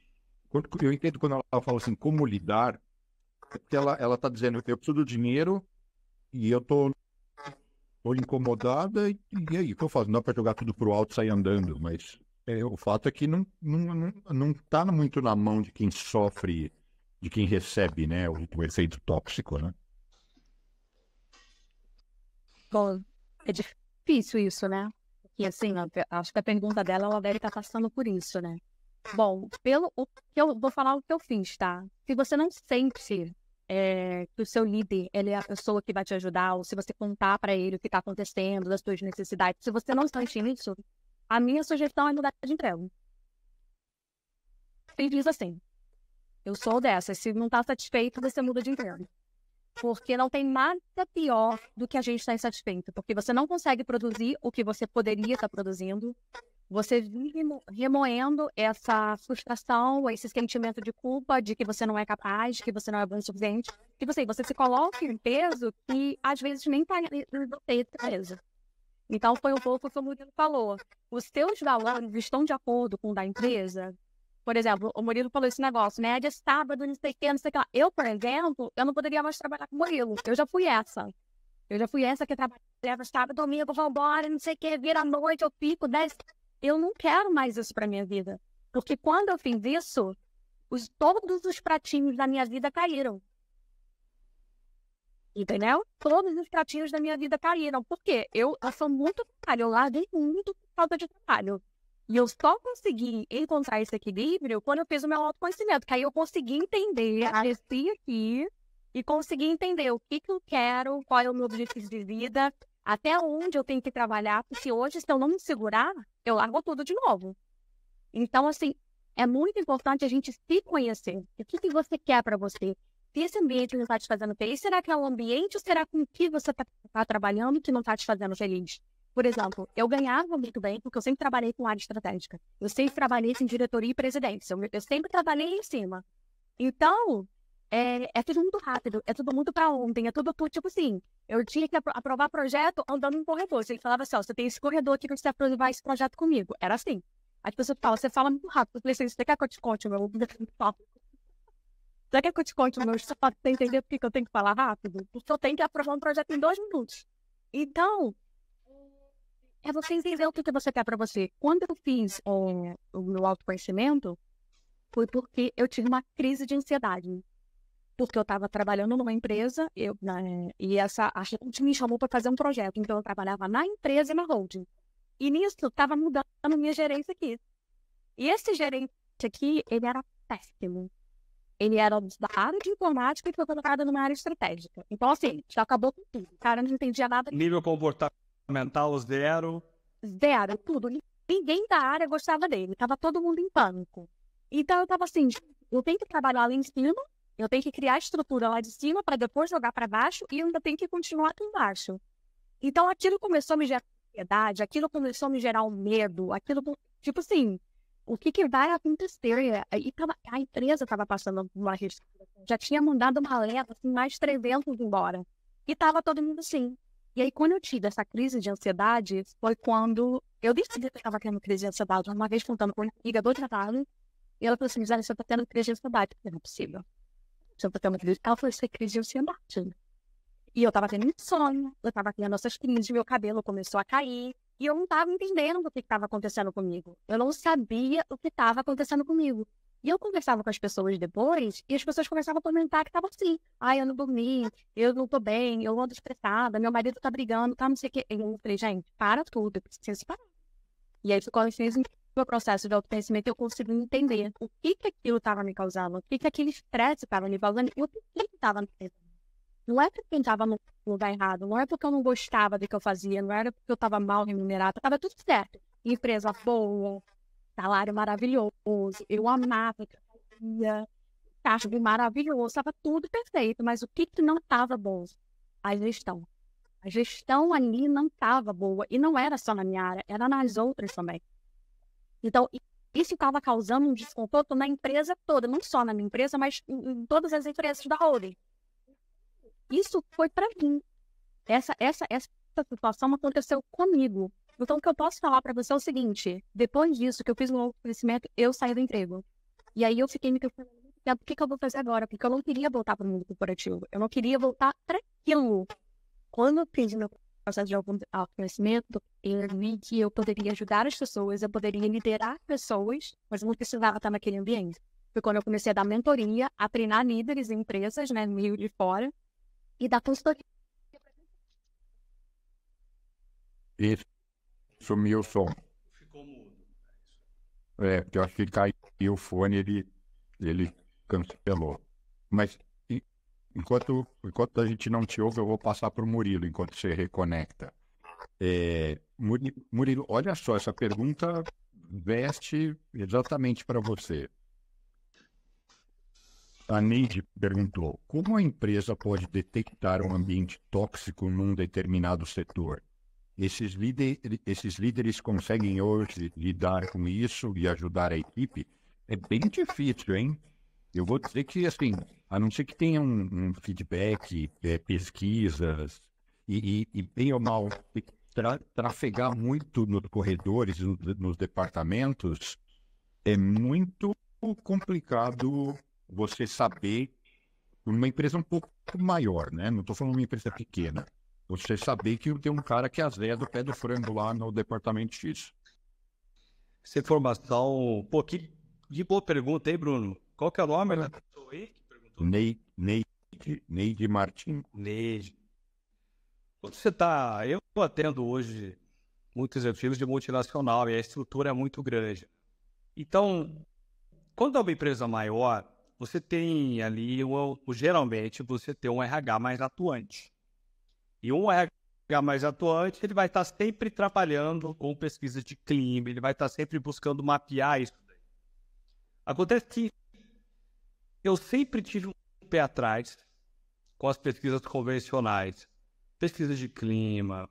Eu entendo quando ela fala assim, como lidar, porque ela está dizendo, eu preciso do dinheiro e eu tô incomodada, e aí, o que eu faço? Não dá para jogar tudo pro alto e sair andando, mas O fato é que não tá muito na mão de quem sofre, de quem recebe, né, o efeito tóxico, né? Bom, é difícil isso, né? E assim, acho que a pergunta dela, ela deve estar passando por isso, né? Bom, eu vou falar o que eu fiz, tá? Se você não sente que o seu líder, ele é a pessoa que vai te ajudar, ou se você contar para ele o que está acontecendo, das suas necessidades, se você não sente isso, a minha sugestão é mudar de emprego. Simples assim. Eu sou dessas. Se não está satisfeito, você muda de emprego. Porque não tem nada pior do que a gente estar insatisfeito. Porque você não consegue produzir o que você poderia estar produzindo. Você vive remoendo essa frustração, esse sentimento de culpa, de que você não é capaz, de que você não é bom o suficiente. Tipo assim, você se coloca em peso que às vezes nem está em você peso. Então foi um pouco o que o Murilo falou. Os seus valores estão de acordo com o da empresa? Por exemplo, o Murilo falou esse negócio, né? De sábado, não sei o que, não sei o que lá. Eu, por exemplo, eu não poderia mais trabalhar com o Murilo. Eu já fui essa. Que trabalhava sábado, domingo, vambora, não sei o que, vira a noite, eu fico 10. Eu não quero mais isso pra minha vida. Porque quando eu fiz isso, todos os pratinhos da minha vida caíram. Entendeu? Todos os pratinhos da minha vida caíram. Por quê? Eu sou muito trabalho, eu larguei muito por falta de trabalho. E eu só consegui encontrar esse equilíbrio quando eu fiz o meu autoconhecimento. Que aí eu consegui entender, apareci aqui e consegui entender o que eu quero, qual é o meu objetivo de vida, até onde eu tenho que trabalhar, porque hoje, se eu não me segurar, eu largo tudo de novo. Então, assim, é muito importante a gente se conhecer. O que você quer para você? Se esse ambiente não está te fazendo feliz, será que é o ambiente ou será com que você está trabalhando que não está te fazendo feliz? Por exemplo, eu ganhava muito bem porque eu sempre trabalhei com área estratégica. Eu sempre trabalhei em diretoria e presidência. Eu sempre trabalhei em cima. Então, é tudo muito rápido, é tudo muito para ontem, é tudo tipo assim. Eu tinha que aprovar projeto andando no corredor. Ele falava assim, ó, você tem esse corredor aqui para você aprovar esse projeto comigo. Era assim. Aí a pessoa fala, você fala muito rápido. Eu falei assim, você quer que eu te conte o meu... Você quer que eu te conte o meu para você entender por que eu tenho que falar rápido? Porque eu tenho que aprovar um projeto em 2 minutos. Então, é você entender o que você quer para você. Quando eu fiz o meu autoconhecimento, foi porque eu tive uma crise de ansiedade. Porque eu estava trabalhando numa empresa e a gente me chamou para fazer um projeto. Então, eu trabalhava na empresa e na holding. E nisso, estava mudando minha gerência aqui. E esse gerente aqui, ele era péssimo. Ele era da área de informática e foi colocado numa área estratégica. Então, assim, já acabou com tudo. O cara não entendia nada. Nível comportamental zero. Zero, tudo. Ninguém da área gostava dele. Tava todo mundo em pânico. Então, eu tava assim, eu tenho que trabalhar lá em cima, eu tenho que criar estrutura lá de cima para depois jogar para baixo e eu ainda tenho que continuar aqui embaixo. Então, aquilo começou a me gerar ansiedade, aquilo começou a me gerar um medo, aquilo, tipo assim, o que vai acontecer? E a empresa estava passando por uma reestruturação, já tinha mandado uma leva, assim, mais 300 embora. E estava todo mundo assim. E aí, quando eu tive essa crise de ansiedade, foi quando eu decidi que eu estava tendo crise de ansiedade. Uma vez contando com uma amiga do trabalho, e ela falou assim, Gisele, você está tendo crise de ansiedade. Eu falei, não é possível. Você está tendo crise. Ela falou, isso é crise de ansiedade. E eu estava tendo insônia, eu estava tendo essas crises, meu cabelo começou a cair, e eu não estava entendendo o que estava acontecendo comigo. Eu não sabia o que estava acontecendo comigo. E eu conversava com as pessoas depois, e as pessoas começavam a comentar que estava assim. Ai, eu não dormi, eu não tô bem, eu ando estressada, meu marido tá brigando, tá não sei o quê. E eu falei, gente, para tudo, eu preciso parar. E aí, quando eu fiz o meu processo de autoconhecimento, eu consegui entender o que aquilo estava me causando, o que aquele estresse estava me causando, e o que estava me causando. Não é porque eu estava no lugar errado, não é porque eu não gostava do que eu fazia, não era porque eu estava mal remunerada, estava tudo certo. Empresa boa, salário maravilhoso, eu amava o que eu fazia, cargo maravilhoso, estava tudo perfeito, mas o que não estava bom? A gestão. A gestão ali não estava boa, e não era só na minha área, era nas outras também. Então, isso estava causando um desconforto na empresa toda, não só na minha empresa, mas em todas as empresas da holding. Isso foi para mim. Essa situação aconteceu comigo. Então, o que eu posso falar para você é o seguinte: depois disso que eu fiz um novo crescimento, eu saí do emprego. E aí eu fiquei me questionando, o que eu vou fazer agora? Porque eu não queria voltar para o mundo corporativo. Eu não queria voltar para aquilo. Quando eu fiz meu processo de autoconhecimento, eu vi que eu poderia ajudar as pessoas, eu poderia liderar pessoas, mas eu não precisava estar naquele ambiente. Foi quando eu comecei a dar mentoria, a treinar líderes em empresas, né, no Rio de fora, e dar consultoria. Isso, sumiu o som. Ficou mudo. Porque eu acho que caiu o fone, ele cancelou. Mas enquanto a gente não te ouve, eu vou passar para o Murilo, enquanto você reconecta. Murilo, olha só, essa pergunta veste exatamente para você. A Neide perguntou: como a empresa pode detectar um ambiente tóxico num determinado setor? Esses líderes conseguem hoje lidar com isso e ajudar a equipe? É bem difícil, hein? Eu vou dizer que, assim, a não ser que tenha um feedback, pesquisas, e bem ou mal, trafegar muito nos corredores, nos departamentos, é muito complicado você saber, numa empresa um pouco maior, né? Não estou falando de uma empresa pequena. Você saber que tem um cara que azeia o pé do frango lá no departamento X. Essa informação, pô, que boa pergunta, hein, Bruno? Qual que é o nome da pessoa aí que perguntou? Neide Martins. Neide. Quando você tá... Eu atendo hoje muitos executivos de multinacional e a estrutura é muito grande. Então, quando é uma empresa maior, você tem ali, geralmente, você tem um RH mais atuante. E um RH mais atuante, ele vai estar sempre trabalhando com pesquisa de clima, ele vai estar sempre buscando mapear isso. Acontece que eu sempre tive um pé atrás com as pesquisas convencionais, pesquisa de clima,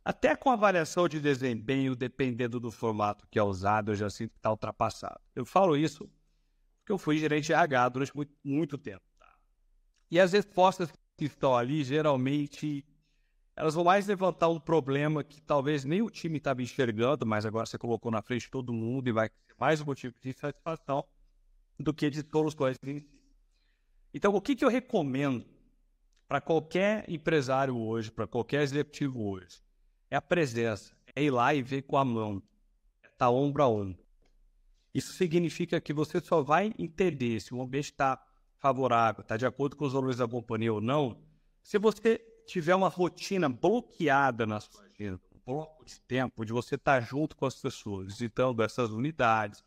até com avaliação de desempenho, dependendo do formato que é usado, eu já sinto que está ultrapassado. Eu falo isso porque eu fui gerente de RH durante muito tempo. Tá? E as respostas que estão ali, geralmente, elas vão mais levantar um problema que talvez nem o time estava enxergando, mas agora você colocou na frente de todo mundo e vai ser mais um motivo de insatisfação do que de soluções em si. Então, o que eu recomendo para qualquer empresário hoje, para qualquer executivo hoje, é a presença, é ir lá e ver com a mão, é estar ombro a ombro. Isso significa que você só vai entender se o ambiente está favorável, está de acordo com os valores da companhia ou não, se você tiver uma rotina bloqueada na sua agenda, um bloco de tempo de você estar junto com as pessoas, visitando essas unidades,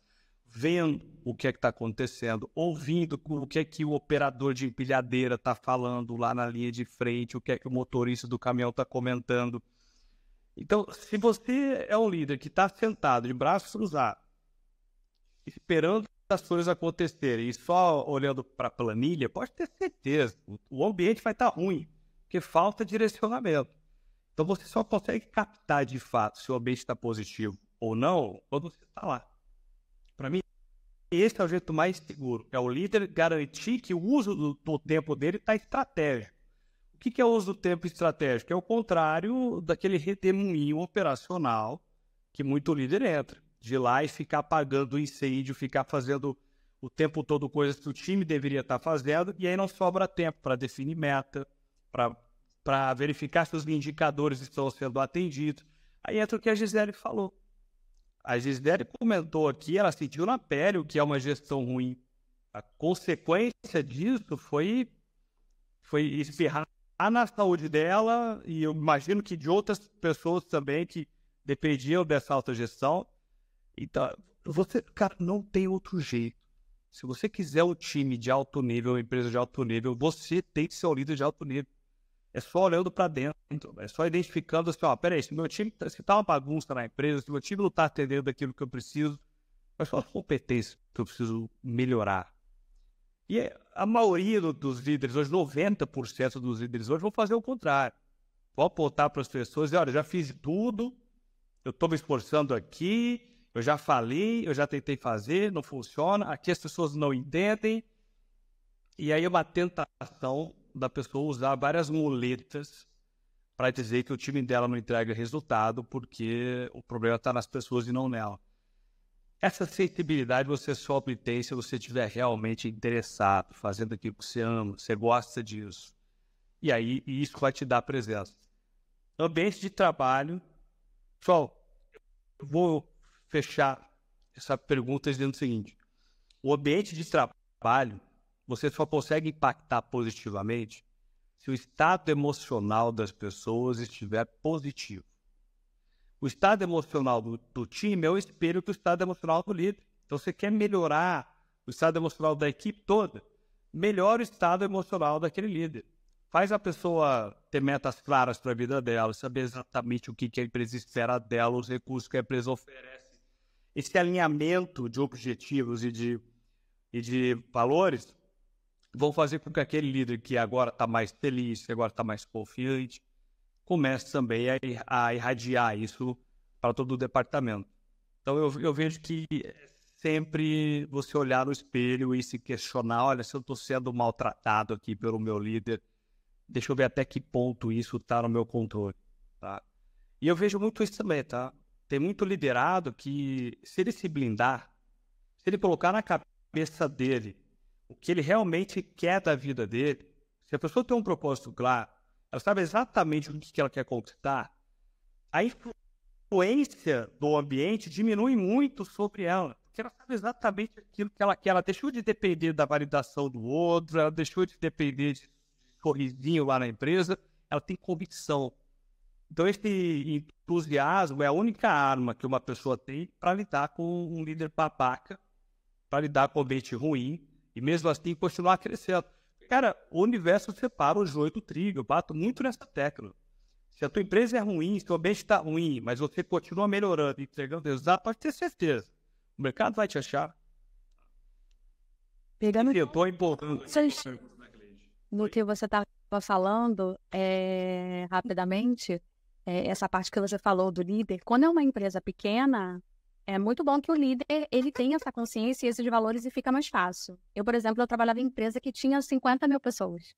vendo o que é que está acontecendo, ouvindo o que é que o operador de empilhadeira está falando lá na linha de frente, o que é que o motorista do caminhão está comentando. Então, se você é um líder que está sentado de braços cruzados, esperando as coisas acontecerem e só olhando para a planilha, pode ter certeza, o ambiente vai estar ruim, porque falta direcionamento. Então, você só consegue captar de fato se o ambiente está positivo ou não quando você está lá. Para mim, esse é o jeito mais seguro. É o líder garantir que o uso do tempo dele está estratégico. O que é o uso do tempo estratégico? É o contrário daquele redemoinho operacional que muito líder entra. De ir lá e ficar apagando o incêndio, ficar fazendo o tempo todo coisas que o time deveria estar fazendo, e aí não sobra tempo para definir meta, para verificar se os indicadores estão sendo atendidos. Aí entra o que a Gisele falou. A Gisele comentou aqui, ela sentiu na pele o que é uma gestão ruim. A consequência disso foi espirrar na saúde dela, e eu imagino que de outras pessoas também que dependiam dessa autogestão. Então, cara, não tem outro jeito. Se você quiser um time de alto nível, uma empresa de alto nível, você tem que ser um líder de alto nível. É só olhando para dentro, é só identificando assim, ó, peraí, se meu time, se tá uma bagunça na empresa, se meu time não tá atendendo aquilo que eu preciso, quais são as competências que eu preciso melhorar? E a maioria dos líderes hoje, 90% dos líderes hoje, vão fazer o contrário. Vão apontar para as pessoas e, olha, já fiz tudo, eu estou me esforçando aqui, eu já falei, eu já tentei fazer, não funciona, aqui as pessoas não entendem. E aí é uma tentação da pessoa usar várias muletas para dizer que o time dela não entrega resultado porque o problema está nas pessoas e não nela. Essa sensibilidade você só obtém se você estiver realmente interessado, fazendo aquilo que você ama, você gosta disso. E aí isso vai te dar presença. Ambiente de trabalho. Pessoal, eu vou fechar essa pergunta dizendo o seguinte. O ambiente de trabalho, você só consegue impactar positivamente se o estado emocional das pessoas estiver positivo. O estado emocional do time é o espelho do estado emocional do líder. Então, você quer melhorar o estado emocional da equipe toda, melhora o estado emocional daquele líder. Faz a pessoa ter metas claras para a vida dela, saber exatamente o que a empresa espera dela, os recursos que a empresa oferece. Esse alinhamento de objetivos e de valores vão fazer com que aquele líder que agora está mais feliz, que agora está mais confiante, comece também a irradiar isso para todo o departamento. Então, eu vejo que sempre você olhar no espelho e se questionar, olha, se eu estou sendo maltratado aqui pelo meu líder, deixa eu ver até que ponto isso está no meu controle, tá? E eu vejo muito isso também, tá? Tem muito liderado que, se ele se blindar, se ele colocar na cabeça dele o que ele realmente quer da vida dele, se a pessoa tem um propósito claro, ela sabe exatamente o que ela quer conquistar, a influência do ambiente diminui muito sobre ela, porque ela sabe exatamente aquilo que ela quer. Ela deixou de depender da validação do outro, ela deixou de depender de sorrisinho lá na empresa, ela tem convicção. Então, esse entusiasmo é a única arma que uma pessoa tem para lidar com um líder babaca, para lidar com um ambiente ruim, e mesmo assim continuar crescendo. Cara, o universo separa o joio do trigo. Eu bato muito nessa tecla. Se a tua empresa é ruim, se o ambiente está ruim, mas você continua melhorando, entregando resultado, pode ter certeza. O mercado vai te achar. Pegando Eu estou empolgando. no que você estava falando, rapidamente, essa parte que você falou do líder, quando é uma empresa pequena, é muito bom que o líder ele tenha essa consciência e esses valores e fica mais fácil. Eu, por exemplo, eu trabalhava em empresa que tinha 50 mil pessoas.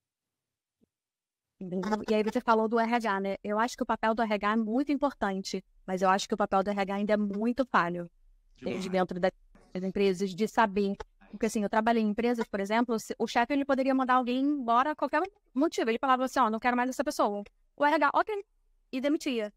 E aí você falou do RH, né? Eu acho que o papel do RH é muito importante, mas eu acho que o papel do RH ainda é muito falho de dentro das empresas, de saber. Porque assim, eu trabalhei em empresas, por exemplo, o chefe ele poderia mandar alguém embora a qualquer motivo. Ele falava assim, ó, não quero mais essa pessoa. O RH, ok, e demitia.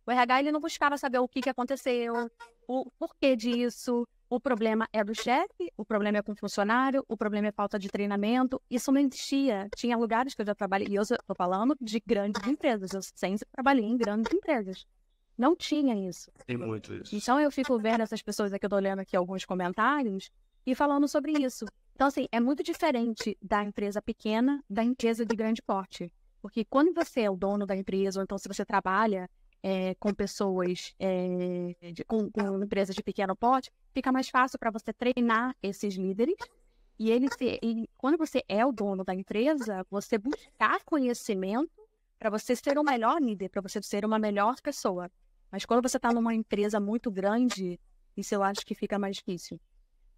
O RH ele não buscava saber o que aconteceu, o porquê disso. O problema é do chefe, o problema é com o funcionário, o problema é falta de treinamento. Isso não existia. Tinha lugares que eu já trabalhei, e eu estou falando de grandes empresas. Eu sempre trabalhei em grandes empresas. Não tinha isso. Tem muito isso. Então eu fico vendo essas pessoas aqui, eu estou lendo aqui alguns comentários e falando sobre isso. Então, assim, é muito diferente da empresa pequena da empresa de grande porte. Porque quando você é o dono da empresa, ou então se você trabalha com pessoas, com empresas de pequeno porte, fica mais fácil para você treinar esses líderes. E quando você é o dono da empresa, você buscar conhecimento para você ser o melhor líder, para você ser uma melhor pessoa. Mas quando você está numa empresa muito grande, isso eu acho que fica mais difícil.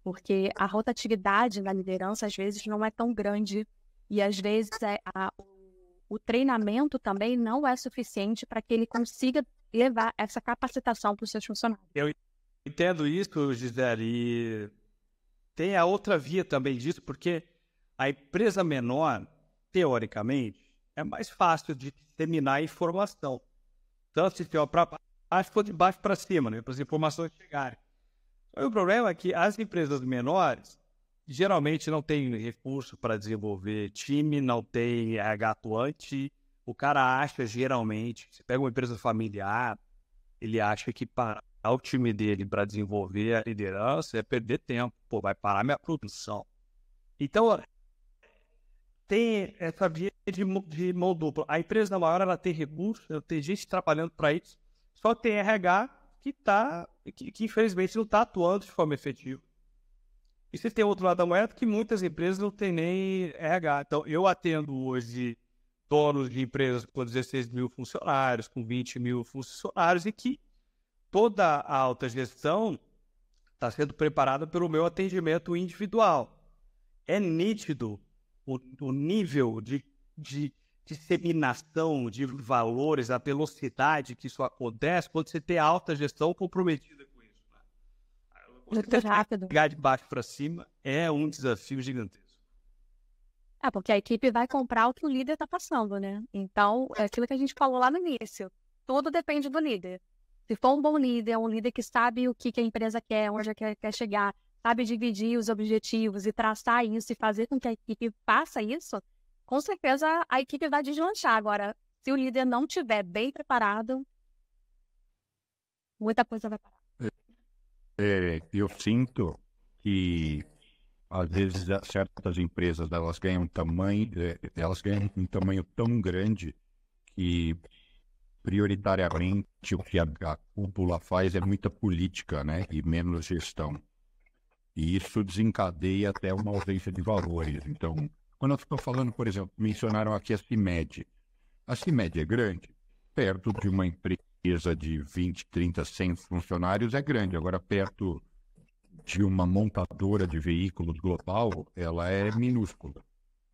Porque a rotatividade na liderança, às vezes, não é tão grande. E, às vezes, o treinamento também não é suficiente para que ele consiga levar essa capacitação para os seus funcionários. Eu entendo isso, Gisele, e tem a outra via também disso, porque a empresa menor, teoricamente, é mais fácil de disseminar informação. Tanto se for para baixo, for de baixo para cima, né, para as informações chegarem. O problema é que as empresas menores geralmente não têm recurso para desenvolver time, não tem RH atuante. O cara acha, geralmente, se pega uma empresa familiar, ele acha que parar o time dele para desenvolver a liderança é perder tempo. Pô, vai parar minha produção. Então, tem essa via de mão dupla. A empresa maior, ela tem recurso, tem gente trabalhando para isso, só tem RH que infelizmente não está atuando de forma efetiva. E você tem outro lado da moeda que muitas empresas não têm nem RH. Então, eu atendo hoje donos de empresas com 16 mil funcionários, com 20 mil funcionários, e que toda a alta gestão está sendo preparada pelo meu atendimento individual. É nítido o nível de disseminação de valores, a velocidade que isso acontece quando você tem alta gestão comprometida com isso. Muito rápido. Pegar de baixo para cima é um desafio gigantesco. Porque a equipe vai comprar o que o líder está passando, né? Então, é aquilo que a gente falou lá no início. tudo depende do líder. Se for um bom líder, um líder que sabe o que a empresa quer, onde quer chegar, sabe dividir os objetivos e traçar isso e fazer com que a equipe faça isso, com certeza a equipe vai deslanchar. Agora, se o líder não estiver bem preparado, muita coisa vai parar. Eu sinto que, às vezes, certas empresas elas ganham um tamanho tão grande que, prioritariamente, o que a cúpula faz é muita política, né? E menos gestão. E isso desencadeia até uma ausência de valores. Então, quando eu estou falando, por exemplo, mencionaram aqui a CIMED. A CIMED é grande, perto de uma empresa de 20, 30, 100 funcionários é grande. Agora, perto de uma montadora de veículos global, ela é minúscula.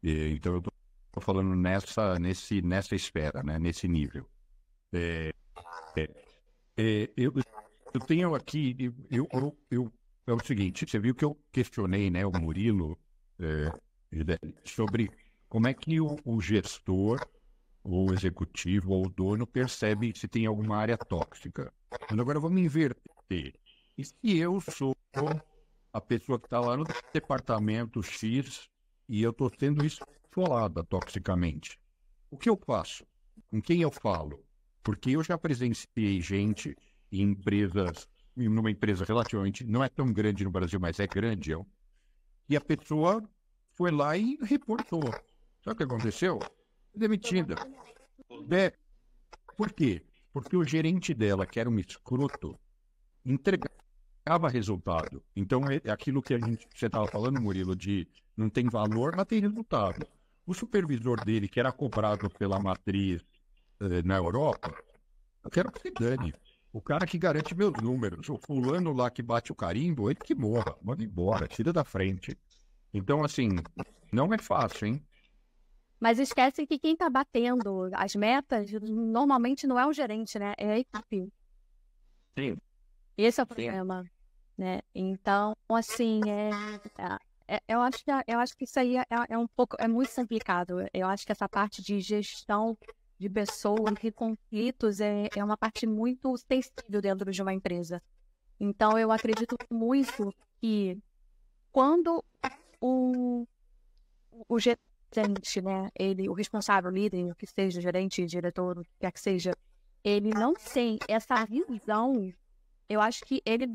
Então, eu estou falando nessa esfera, né? Nesse nível. Eu tenho aqui... É o seguinte, você viu que eu questionei, né, o Murilo, sobre como é que o gestor, ou o executivo, ou o dono percebe se tem alguma área tóxica. Mas agora vamos inverter. E se eu sou a pessoa que está lá no departamento X e eu estou sendo esfolada toxicamente? O que eu faço? Com quem eu falo? Porque eu já presenciei gente em empresas... numa empresa relativamente, não é tão grande no Brasil, mas é grande, e a pessoa foi lá e reportou. Sabe o que aconteceu? Demitida. Por quê? Porque o gerente dela, que era um escroto, entregava resultado. Então, é aquilo que você estava falando, Murilo, de não tem valor, mas tem resultado. O supervisor dele, que era cobrado pela matriz na Europa, eu quero que se dane. O cara que garante meus números, o fulano lá que bate o carimbo, ele que morra, manda embora, tira da frente. Então, assim, não é fácil, hein? Mas esquece que quem está batendo as metas, normalmente não é o gerente, né? É a equipe. Sim. Esse é o problema, né? Então, assim, eu acho que isso aí é muito complicado. Eu acho que essa parte de gestão de pessoas e conflitos é uma parte muito sensível dentro de uma empresa. Então, eu acredito muito que quando o gerente, né, o responsável, o líder, o que seja, gerente, diretor, o que quer que seja, ele não tem essa visão, eu acho que ele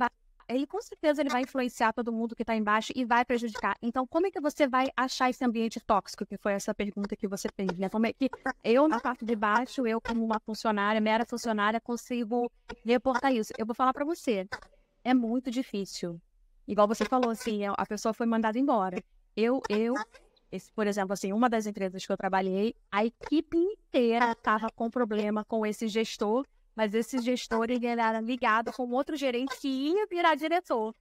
com certeza ele vai influenciar todo mundo que está embaixo e vai prejudicar. Então, como é que você vai achar esse ambiente tóxico, que foi essa pergunta que você fez, né? Como é que eu, na parte de baixo, eu como uma funcionária, mera funcionária, consigo reportar isso? Eu vou falar para você, é muito difícil. Igual você falou, assim, a pessoa foi mandada embora. Por exemplo, assim, uma das empresas que eu trabalhei, a equipe inteira estava com problema com esse gestor, mas esse gestor ele era ligado com outro gerente que ia virar diretor.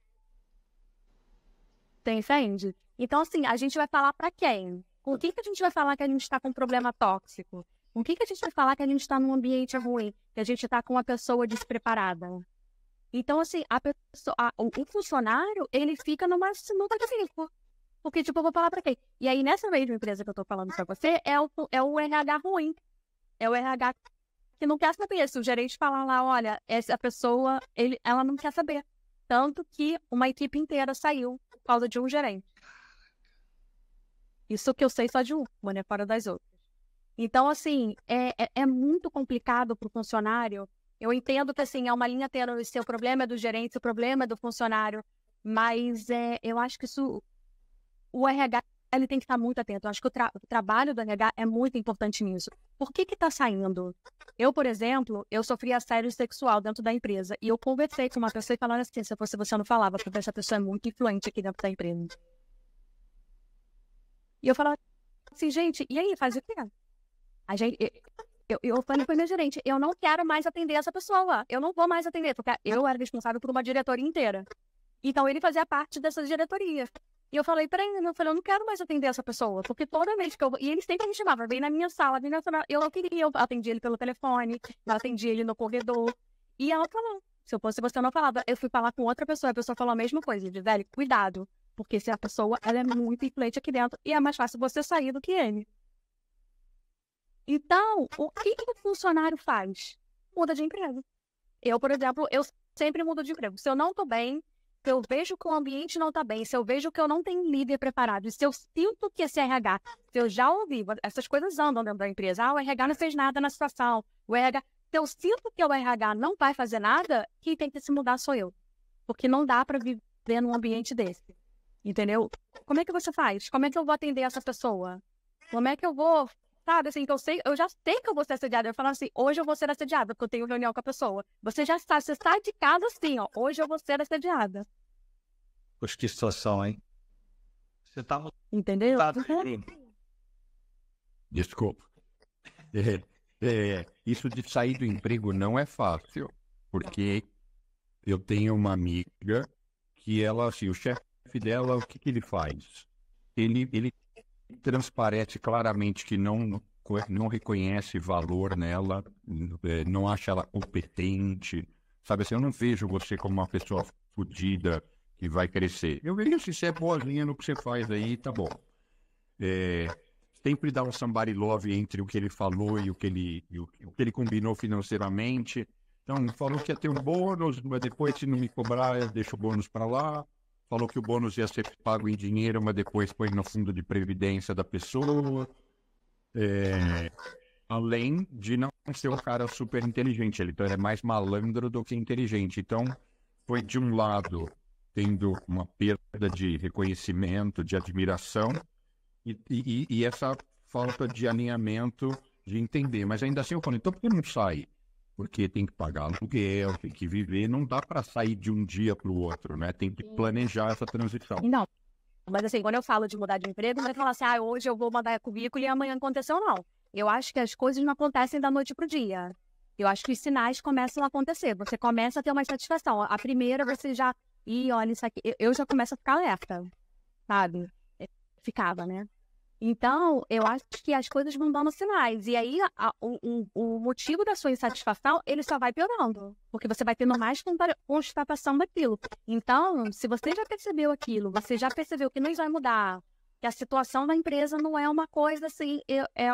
Você entende? Então, assim, a gente vai falar para quem? Com quem que a gente vai falar que a gente está com um problema tóxico? Com quem que a gente vai falar que a gente está num ambiente ruim? Que a gente está com uma pessoa despreparada? Então, assim, o funcionário, ele fica numa sinuca de bico. Porque, tipo, eu vou falar para quem? E aí, nessa mesma empresa que eu tô falando para você, é o RH ruim. É o RH que não quer saber. Se o gerente falar lá, olha, essa pessoa, ela não quer saber. Tanto que uma equipe inteira saiu por causa de um gerente. Isso que eu sei só de uma, né? Fora das outras. Então, assim, é muito complicado para o funcionário. Eu entendo que, assim, é uma linha tênue, se o problema é do gerente, o problema é do funcionário. Mas eu acho que o RH ele tem que estar muito atento. Eu acho que o trabalho do RH é muito importante nisso. Por que está saindo? Eu, por exemplo, eu sofri assédio sexual dentro da empresa. E eu conversei com uma pessoa e falando assim, se fosse você não falava, porque essa pessoa é muito influente aqui dentro da empresa. E eu falava assim, gente, e aí, faz o quê? Eu falei para o meu gerente, eu não quero mais atender essa pessoa. Eu não vou mais atender, porque eu era responsável por uma diretoria inteira. Então, ele fazia parte dessa diretoria. E eu falei para ele, eu não quero mais atender essa pessoa, porque toda vez que eu... E ele sempre me chamava, vem na minha sala, vem na sala. Eu não queria, eu atendia ele pelo telefone, eu atendia ele no corredor. E ela falou, se eu fosse você, eu não falava. Eu fui falar com outra pessoa, a pessoa falou a mesma coisa. Ele, velho, cuidado, porque se a pessoa, ela é muito influente aqui dentro, e é mais fácil você sair do que ele. Então, o que o funcionário faz? muda de emprego. Eu, por exemplo, eu sempre mudo de emprego. Se eu não estou bem, se eu vejo que o ambiente não está bem, se eu vejo que eu não tenho líder preparado, se eu sinto que esse RH, se eu já ouvi, essas coisas andam dentro da empresa, o RH não fez nada na situação, o RH, se eu sinto que o RH não vai fazer nada, quem tem que se mudar sou eu. Porque não dá para viver num ambiente desse. Entendeu? Como é que você faz? Como é que eu vou atender essa pessoa? Como é que eu vou... Sabe, assim, que eu já sei que eu vou ser assediada. Eu falo assim, hoje eu vou ser assediada, porque eu tenho reunião com a pessoa. Você sai de casa assim, ó, hoje eu vou ser assediada. Poxa, que situação, hein? Você tá... Entendeu? Desculpa. Isso de sair do emprego não é fácil, porque eu tenho uma amiga que ela, assim, o chefe dela, o que ele faz? Ele transparece claramente que não reconhece valor nela, não acha ela competente, sabe assim, eu não vejo você como uma pessoa fodida que vai crescer. Eu vejo se você é boazinha no que você faz aí, tá bom. Sempre dá um somebody love entre o que ele falou e o que ele combinou financeiramente. Então, falou que ia ter um bônus, mas depois, se não me cobrar, eu deixo o bônus para lá. Falou que o bônus ia ser pago em dinheiro, mas depois põe no fundo de previdência da pessoa. Além de não ser um cara super inteligente. Ele é mais malandro do que inteligente. Então, foi de um lado tendo uma perda de reconhecimento, de admiração, e essa falta de alinhamento, de entender. Mas ainda assim eu falei, então por que não sai? Porque tem que pagar aluguel, tem que viver, não dá para sair de um dia para o outro, né? Tem que planejar essa transição. Não, mas assim, quando eu falo de mudar de emprego, não é falar assim, hoje eu vou mandar currículo e amanhã aconteceu, não. Eu acho que as coisas não acontecem da noite pro dia. Eu acho que os sinais começam a acontecer. Você começa a ter uma satisfação. A primeira, você já... olha isso aqui. Eu já começo a ficar alerta, sabe? Ficava, né? Então, eu acho que as coisas vão dando sinais. E aí, o motivo da sua insatisfação, ele só vai piorando. Porque você vai tendo mais constatação daquilo. Então, se você já percebeu aquilo, você já percebeu que não vai mudar, que a situação da empresa não é uma coisa assim,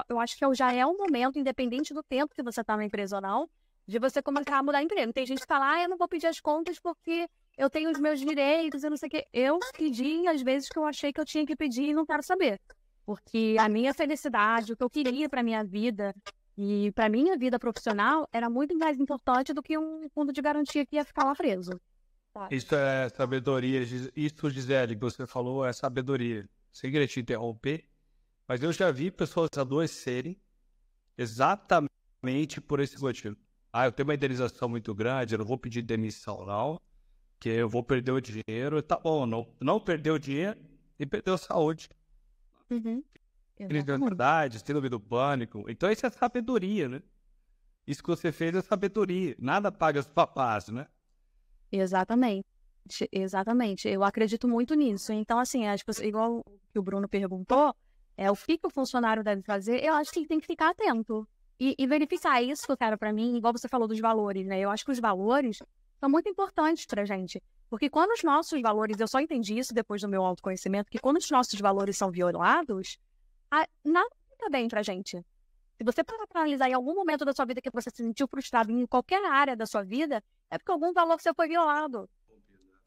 eu acho que já é um momento, independente do tempo que você está na empresa ou não, de você começar a mudar de emprego. Tem gente que fala, eu não vou pedir as contas porque eu tenho os meus direitos, eu não sei o quê. Eu pedi, às vezes, que eu achei que eu tinha que pedir e não quero saber. Porque a minha felicidade, o que eu queria para minha vida e para minha vida profissional era muito mais importante do que um fundo de garantia que ia ficar lá preso. Tá. Isso é sabedoria. Isso, Gisele, que você falou, é sabedoria. Sem querer te interromper, mas eu já vi pessoas adoecerem exatamente por esse motivo. Eu tenho uma indenização muito grande, eu não vou pedir demissão não, que eu vou perder o dinheiro. Tá bom, não perdeu o dinheiro e perdeu a saúde. Crise de ansiedade, síndrome do pânico. Então isso é sabedoria, né? Isso que você fez é sabedoria. Nada paga os papás, né? Exatamente. Eu acredito muito nisso. Então, assim, as pessoas, igual o que o Bruno perguntou, o que o funcionário deve fazer, eu acho que ele tem que ficar atento. E verificar isso que eu quero para mim, igual você falou dos valores, né? Eu acho que os valores são muito importantes pra gente. Porque quando os nossos valores, eu só entendi isso depois do meu autoconhecimento, que quando os nossos valores são violados, nada fica bem pra gente. Se você parar pra analisar em algum momento da sua vida que você se sentiu frustrado em qualquer área da sua vida, é porque algum valor seu foi violado.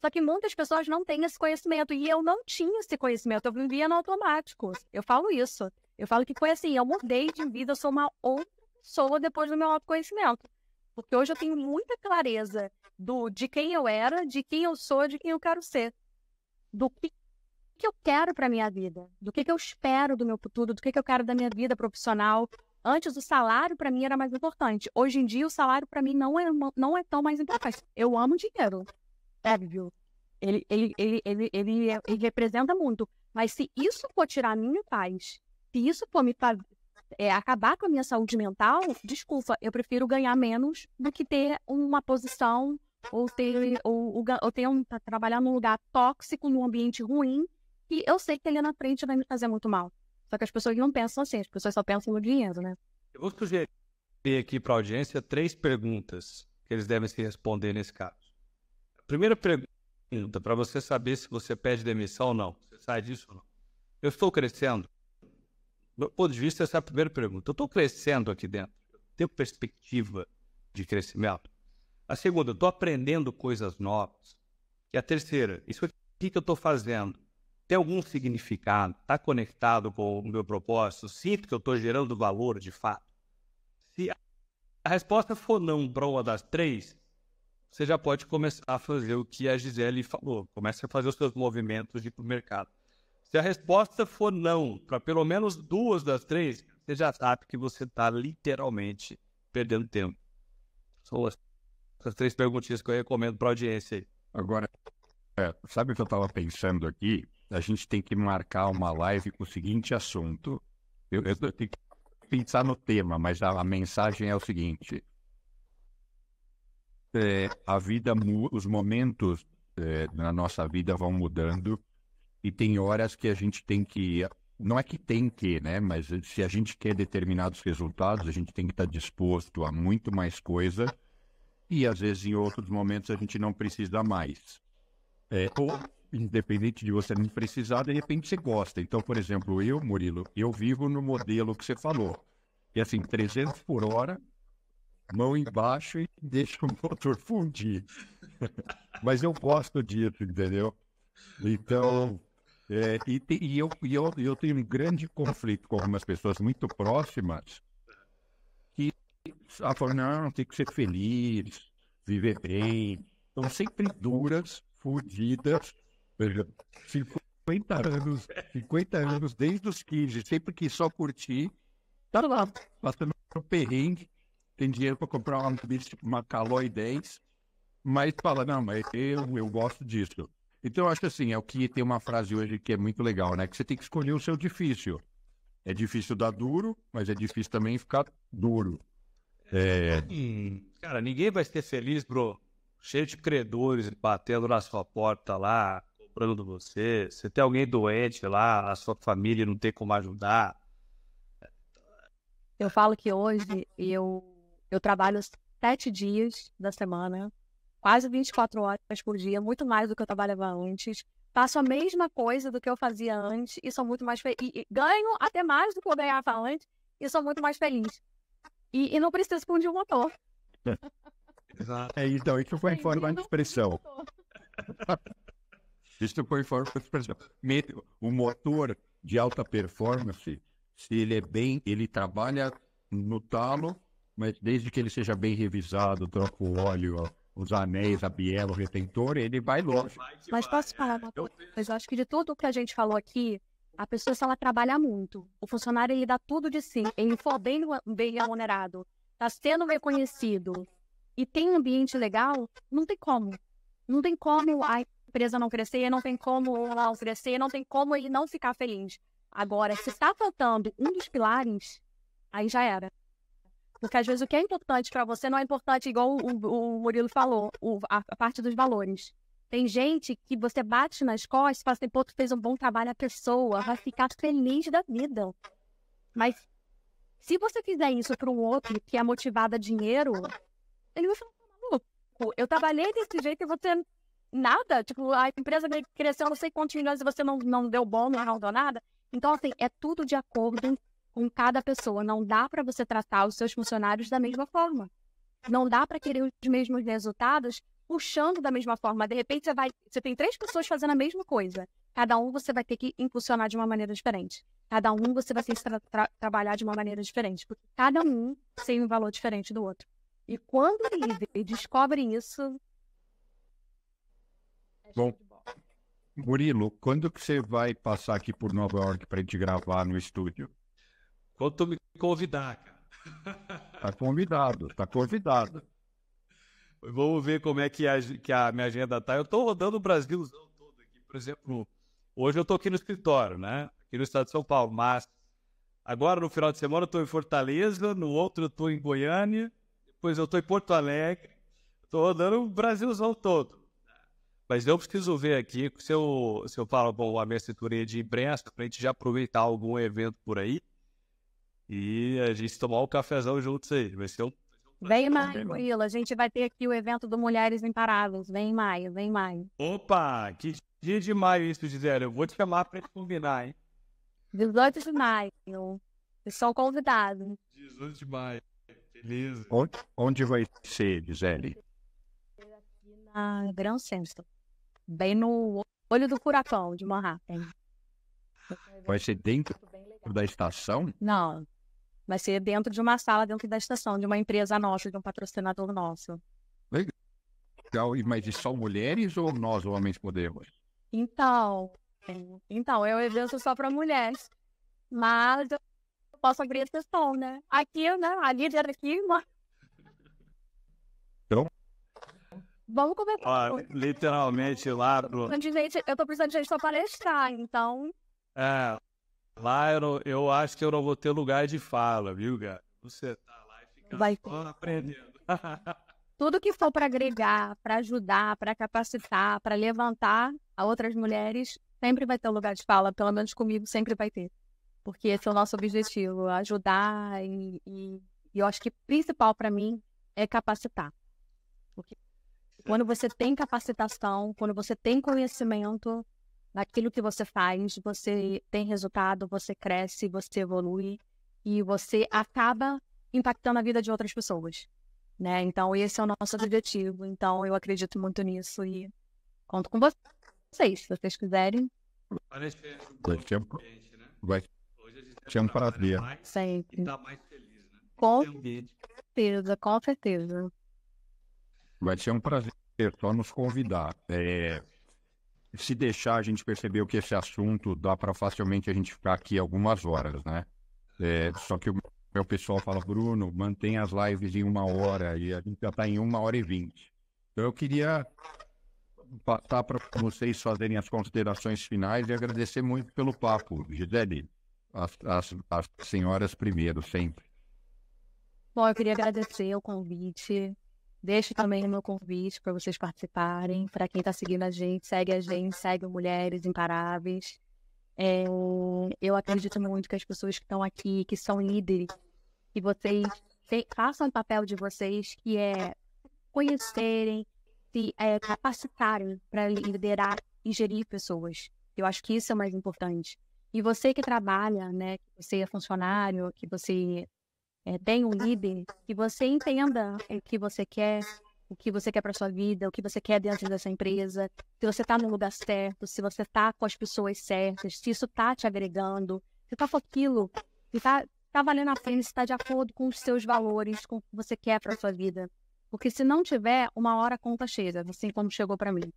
Só que muitas pessoas não têm esse conhecimento, e eu não tinha esse conhecimento, eu vivia no automático. Eu falo isso. Eu falo que foi assim, eu mudei de vida, eu sou uma outra pessoa depois do meu autoconhecimento. Porque hoje eu tenho muita clareza de quem eu era, de quem eu sou, de quem eu quero ser. Do que eu quero para minha vida, do que eu espero do meu futuro, do que eu quero da minha vida profissional. Antes, o salário para mim era mais importante. Hoje em dia, o salário para mim não é tão mais importante. Eu amo dinheiro, óbvio. Ele representa muito. Mas se isso for tirar a minha paz, se isso for me fazer acabar com a minha saúde mental, desculpa, eu prefiro ganhar menos do que ter uma posição ou trabalhar num lugar tóxico, num ambiente ruim, que eu sei que ali na frente vai me fazer muito mal. Só que as pessoas não pensam assim, as pessoas só pensam no dinheiro, né? Eu vou sugerir aqui para a audiência 3 perguntas que eles devem se responder nesse caso. A primeira pergunta, para você saber se você pede demissão ou não, você sai disso ou não. Eu estou crescendo? Do meu ponto de vista, essa é a primeira pergunta. Eu estou crescendo aqui dentro? Eu tenho perspectiva de crescimento. A segunda, eu estou aprendendo coisas novas. E a terceira, isso aqui que eu estou fazendo tem algum significado? Está conectado com o meu propósito? Sinto que eu estou gerando valor de fato? Se a resposta for não para uma das três, você já pode começar a fazer o que a Gisele falou. Comece a fazer os seus movimentos de ir para o mercado. Se a resposta for não para pelo menos duas das três, você já sabe que você está literalmente perdendo tempo. São essas três perguntinhas que eu recomendo para a audiência aí. Agora, sabe o que eu estava pensando aqui? A gente tem que marcar uma live com o seguinte assunto. Eu tenho que pensar no tema, mas a mensagem é o seguinte. A vida, os momentos na nossa vida vão mudando e tem horas que a gente tem que... Não é que tem que, né? Mas se a gente quer determinados resultados, a gente tem que estar disposto a muito mais coisa e às vezes em outros momentos a gente não precisa mais. Ou, independente de você não precisar, de repente você gosta. Então, por exemplo, Murilo, eu vivo no modelo que você falou. E assim, 300 por hora, mão embaixo e deixa o motor fundir. Mas eu gosto disso, entendeu? Então, eu tenho um grande conflito com algumas pessoas muito próximas que falam, não, tem que ser feliz, viver bem. São sempre duras, fodidas, 50 anos, desde os 15, sempre que só curtir, tá lá, passando um perrengue, tem dinheiro para comprar uma Caloi 10, mas fala, não, mas eu gosto disso. Então, eu acho que assim, é o que tem uma frase hoje que é muito legal, né? Que você tem que escolher o seu difícil. É difícil dar duro, mas é difícil também ficar duro. Cara, ninguém vai ser feliz, bro. Cheio de credores batendo na sua porta lá, cobrando você. Você tem alguém doente lá, a sua família não tem como ajudar. Eu falo que hoje eu trabalho 7 dias da semana, quase 24 horas por dia, muito mais do que eu trabalhava antes. Faço a mesma coisa do que eu fazia antes e sou muito mais feliz. E ganho até mais do que eu ganhava antes e sou muito mais feliz. E não preciso fundir o motor. Exato. Então, isso foi em forma de expressão. Isso foi em forma de expressão. O motor de alta performance, se ele é bem, ele trabalha no talo, mas desde que ele seja bem revisado, troca o óleo, os anéis, a biela, o retentor, ele vai longe. Mas posso falar uma coisa? Eu acho que de tudo que a gente falou aqui, a pessoa, se ela trabalha muito, o funcionário, ele dá tudo de si, ele for bem remunerado, está sendo reconhecido e tem um ambiente legal, não tem como. Não tem como a empresa não crescer, não tem como ela não crescer, não tem como ele não ficar feliz. Agora, se está faltando um dos pilares, aí já era. Porque às vezes o que é importante para você não é importante, igual o Murilo falou, a parte dos valores. Tem gente que você bate nas costas e fala assim, pô, tu fez um bom trabalho, a pessoa vai ficar feliz da vida. Mas se você fizer isso para um outro que é motivado a dinheiro, ele vai falar, maluco, eu trabalhei desse jeito e você nada, tipo, a empresa cresceu não sei quantos milhões e você não deu bom, não deu nada. Então, assim, é tudo de acordo com cada pessoa. Não dá para você tratar os seus funcionários da mesma forma. Não dá para querer os mesmos resultados puxando da mesma forma. De repente, você tem 3 pessoas fazendo a mesma coisa. Cada um você vai ter que impulsionar de uma maneira diferente. Cada um você vai ter que trabalhar de uma maneira diferente. Porque cada um tem um valor diferente do outro. E quando ele descobre isso... Bom, Murilo, quando que você vai passar aqui por Nova York para a gente gravar no estúdio? Quando tu me convidar, cara. Tá convidado, tá convidado. Vamos ver como é que a minha agenda tá. Eu tô rodando o Brasilzão todo aqui. Por exemplo, hoje eu tô aqui no escritório, né? Aqui no estado de São Paulo. Mas agora, no final de semana, eu tô em Fortaleza. No outro, eu tô em Goiânia. Depois eu tô em Porto Alegre. Tô rodando o Brasilzão todo. Mas eu preciso ver aqui se eu falo com a minha assessoria de imprensa pra gente já aproveitar algum evento por aí. E a gente tomar um cafezão juntos aí. Vai ser Vem em maio, Will. A gente vai ter aqui o evento do Mulheres Imparáveis. Vem em maio, vem em maio. Opa, que dia de maio isso, Gisele? Eu vou te chamar pra gente combinar, hein? 18 de maio. Vocês são convidados. 18 de maio. Beleza. Onde vai ser, Gisele? Na Grand Central, bem no olho do furacão de Manhattan. Vai ser dentro da estação? Não, vai ser dentro de uma sala dentro da estação, de uma empresa nossa, de um patrocinador nosso. Legal. Mas e só mulheres ou nós, homens, podemos? Então, é um evento só para mulheres, mas eu posso abrir exceção, né? Aqui, né? A líder aqui, mas... Então? Vamos começar. Literalmente lá pro... Eu tô precisando de gente pra palestrar, então... Lá eu acho que eu não vou ter lugar de fala, viu, cara? Você tá lá e fica só aprendendo. Tudo que for para agregar, para ajudar, para capacitar, para levantar a outras mulheres, sempre vai ter lugar de fala, pelo menos comigo sempre vai ter. Porque esse é o nosso objetivo, ajudar e eu acho que o principal para mim é capacitar. Porque quando você tem capacitação, quando você tem conhecimento naquilo que você faz, você tem resultado, você cresce, você evolui e você acaba impactando a vida de outras pessoas, né? Então, esse é o nosso objetivo. Então, eu acredito muito nisso e conto com vocês, se vocês quiserem. Vai ser um prazer. Sempre. E tá mais feliz, né? Com certeza, com certeza. Vai ser um prazer só nos convidar. Se deixar, a gente percebeu que esse assunto dá para facilmente a gente ficar aqui algumas horas, né? Só que o meu pessoal fala, Bruno, mantém as lives em 1 hora e a gente já está em 1h20. Então eu queria passar para vocês fazerem as considerações finais e agradecer muito pelo papo, Gisele. As senhoras primeiro, sempre. Bom, eu queria agradecer o convite. Deixo também o meu convite para vocês participarem. Para quem está seguindo a gente, segue Mulheres Imparáveis. Eu acredito muito que as pessoas que estão aqui, que são líderes, que vocês façam o papel de vocês, que é conhecerem, se capacitarem para liderar e gerir pessoas. Eu acho que isso é o mais importante. E você que trabalha, né, que você é funcionário, que você tem um líder, que você entenda o que você quer para sua vida, o que você quer dentro dessa empresa, se você está no lugar certo, se você está com as pessoas certas, se isso está te agregando, se está com aquilo, se está valendo a pena, se está de acordo com os seus valores, com o que você quer para sua vida. Porque se não tiver, uma hora a conta chega, assim como chegou para mim.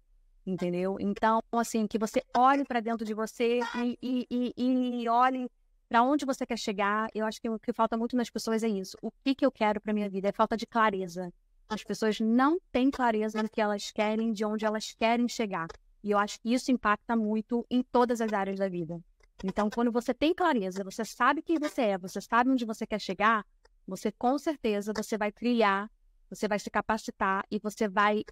Entendeu? Então, assim, que você olhe para dentro de você e olhe para onde você quer chegar. Eu acho que o que falta muito nas pessoas é isso. O que eu quero para minha vida? É falta de clareza. As pessoas não têm clareza do que elas querem, de onde elas querem chegar. E eu acho que isso impacta muito em todas as áreas da vida. Então, quando você tem clareza, você sabe quem você é, você sabe onde você quer chegar, você com certeza você vai trilhar, você vai se capacitar e você vai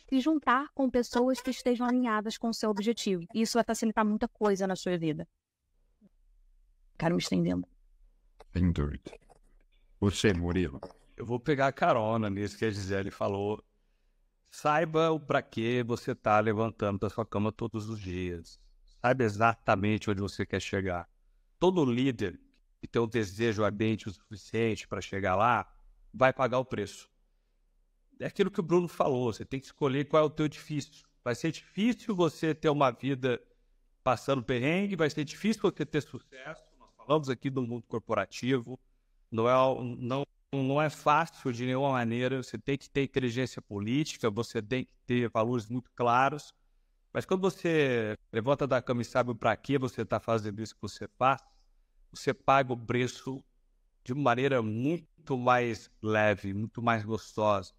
se juntar com pessoas que estejam alinhadas com o seu objetivo. E isso vai facilitar muita coisa na sua vida. Quero me estendendo. Sem dúvida. Você, Murilo? Eu vou pegar a carona nisso que a Gisele falou. Saiba o para que você está levantando da sua cama todos os dias. Saiba exatamente onde você quer chegar. Todo líder que tem um desejo ardente o suficiente para chegar lá, vai pagar o preço. É aquilo que o Bruno falou, você tem que escolher qual é o teu difícil. Vai ser difícil você ter uma vida passando perrengue, vai ser difícil você ter sucesso. Nós falamos aqui do mundo corporativo, não é fácil de nenhuma maneira, você tem que ter inteligência política, você tem que ter valores muito claros, mas quando você levanta da cama e sabe para que você está fazendo isso que você faz, você paga o preço de uma maneira muito mais leve, muito mais gostosa.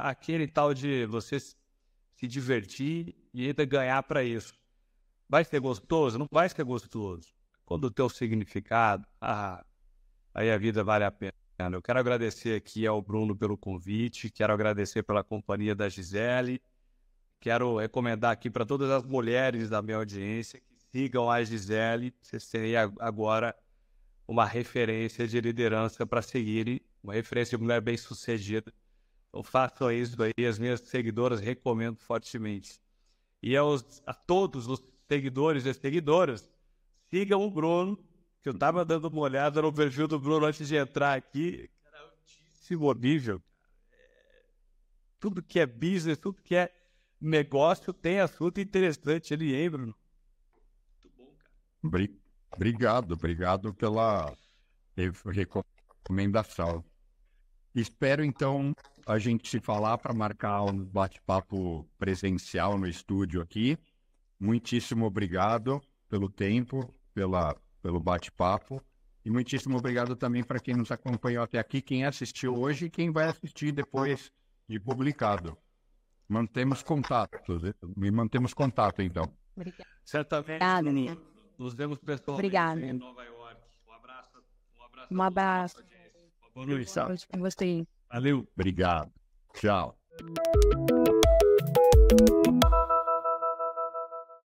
Aquele tal de você se divertir e ainda ganhar para isso. Vai ser gostoso? Não vai ser gostoso. Quando tem o significado, aí a vida vale a pena. Eu quero agradecer aqui ao Bruno pelo convite, quero agradecer pela companhia da Gisele, quero recomendar aqui para todas as mulheres da minha audiência que sigam a Gisele, vocês terem agora uma referência de liderança para seguirem, uma referência de mulher bem-sucedida. Então façam isso aí, as minhas seguidoras recomendo fortemente. E a todos os seguidores e seguidoras, sigam o Bruno, que eu tava dando uma olhada no perfil do Bruno antes de entrar aqui, cara, altíssimo nível. Tudo que é business, tudo que é negócio tem assunto interessante ali, hein, Bruno? Muito bom, cara. Obrigado pela recomendação. Espero, então, a gente se falar para marcar um bate-papo presencial no estúdio aqui. Muitíssimo obrigado pelo tempo, pelo bate-papo. E muitíssimo obrigado também para quem nos acompanhou até aqui, quem assistiu hoje e quem vai assistir depois de publicado. Mantemos contato. Me mantemos contato, então. Obrigada. Certamente. Nos vemos pessoalmente em Nova York. Um abraço. Um abraço. Boa noite. Boa noite pra você. Valeu. Obrigado. Tchau.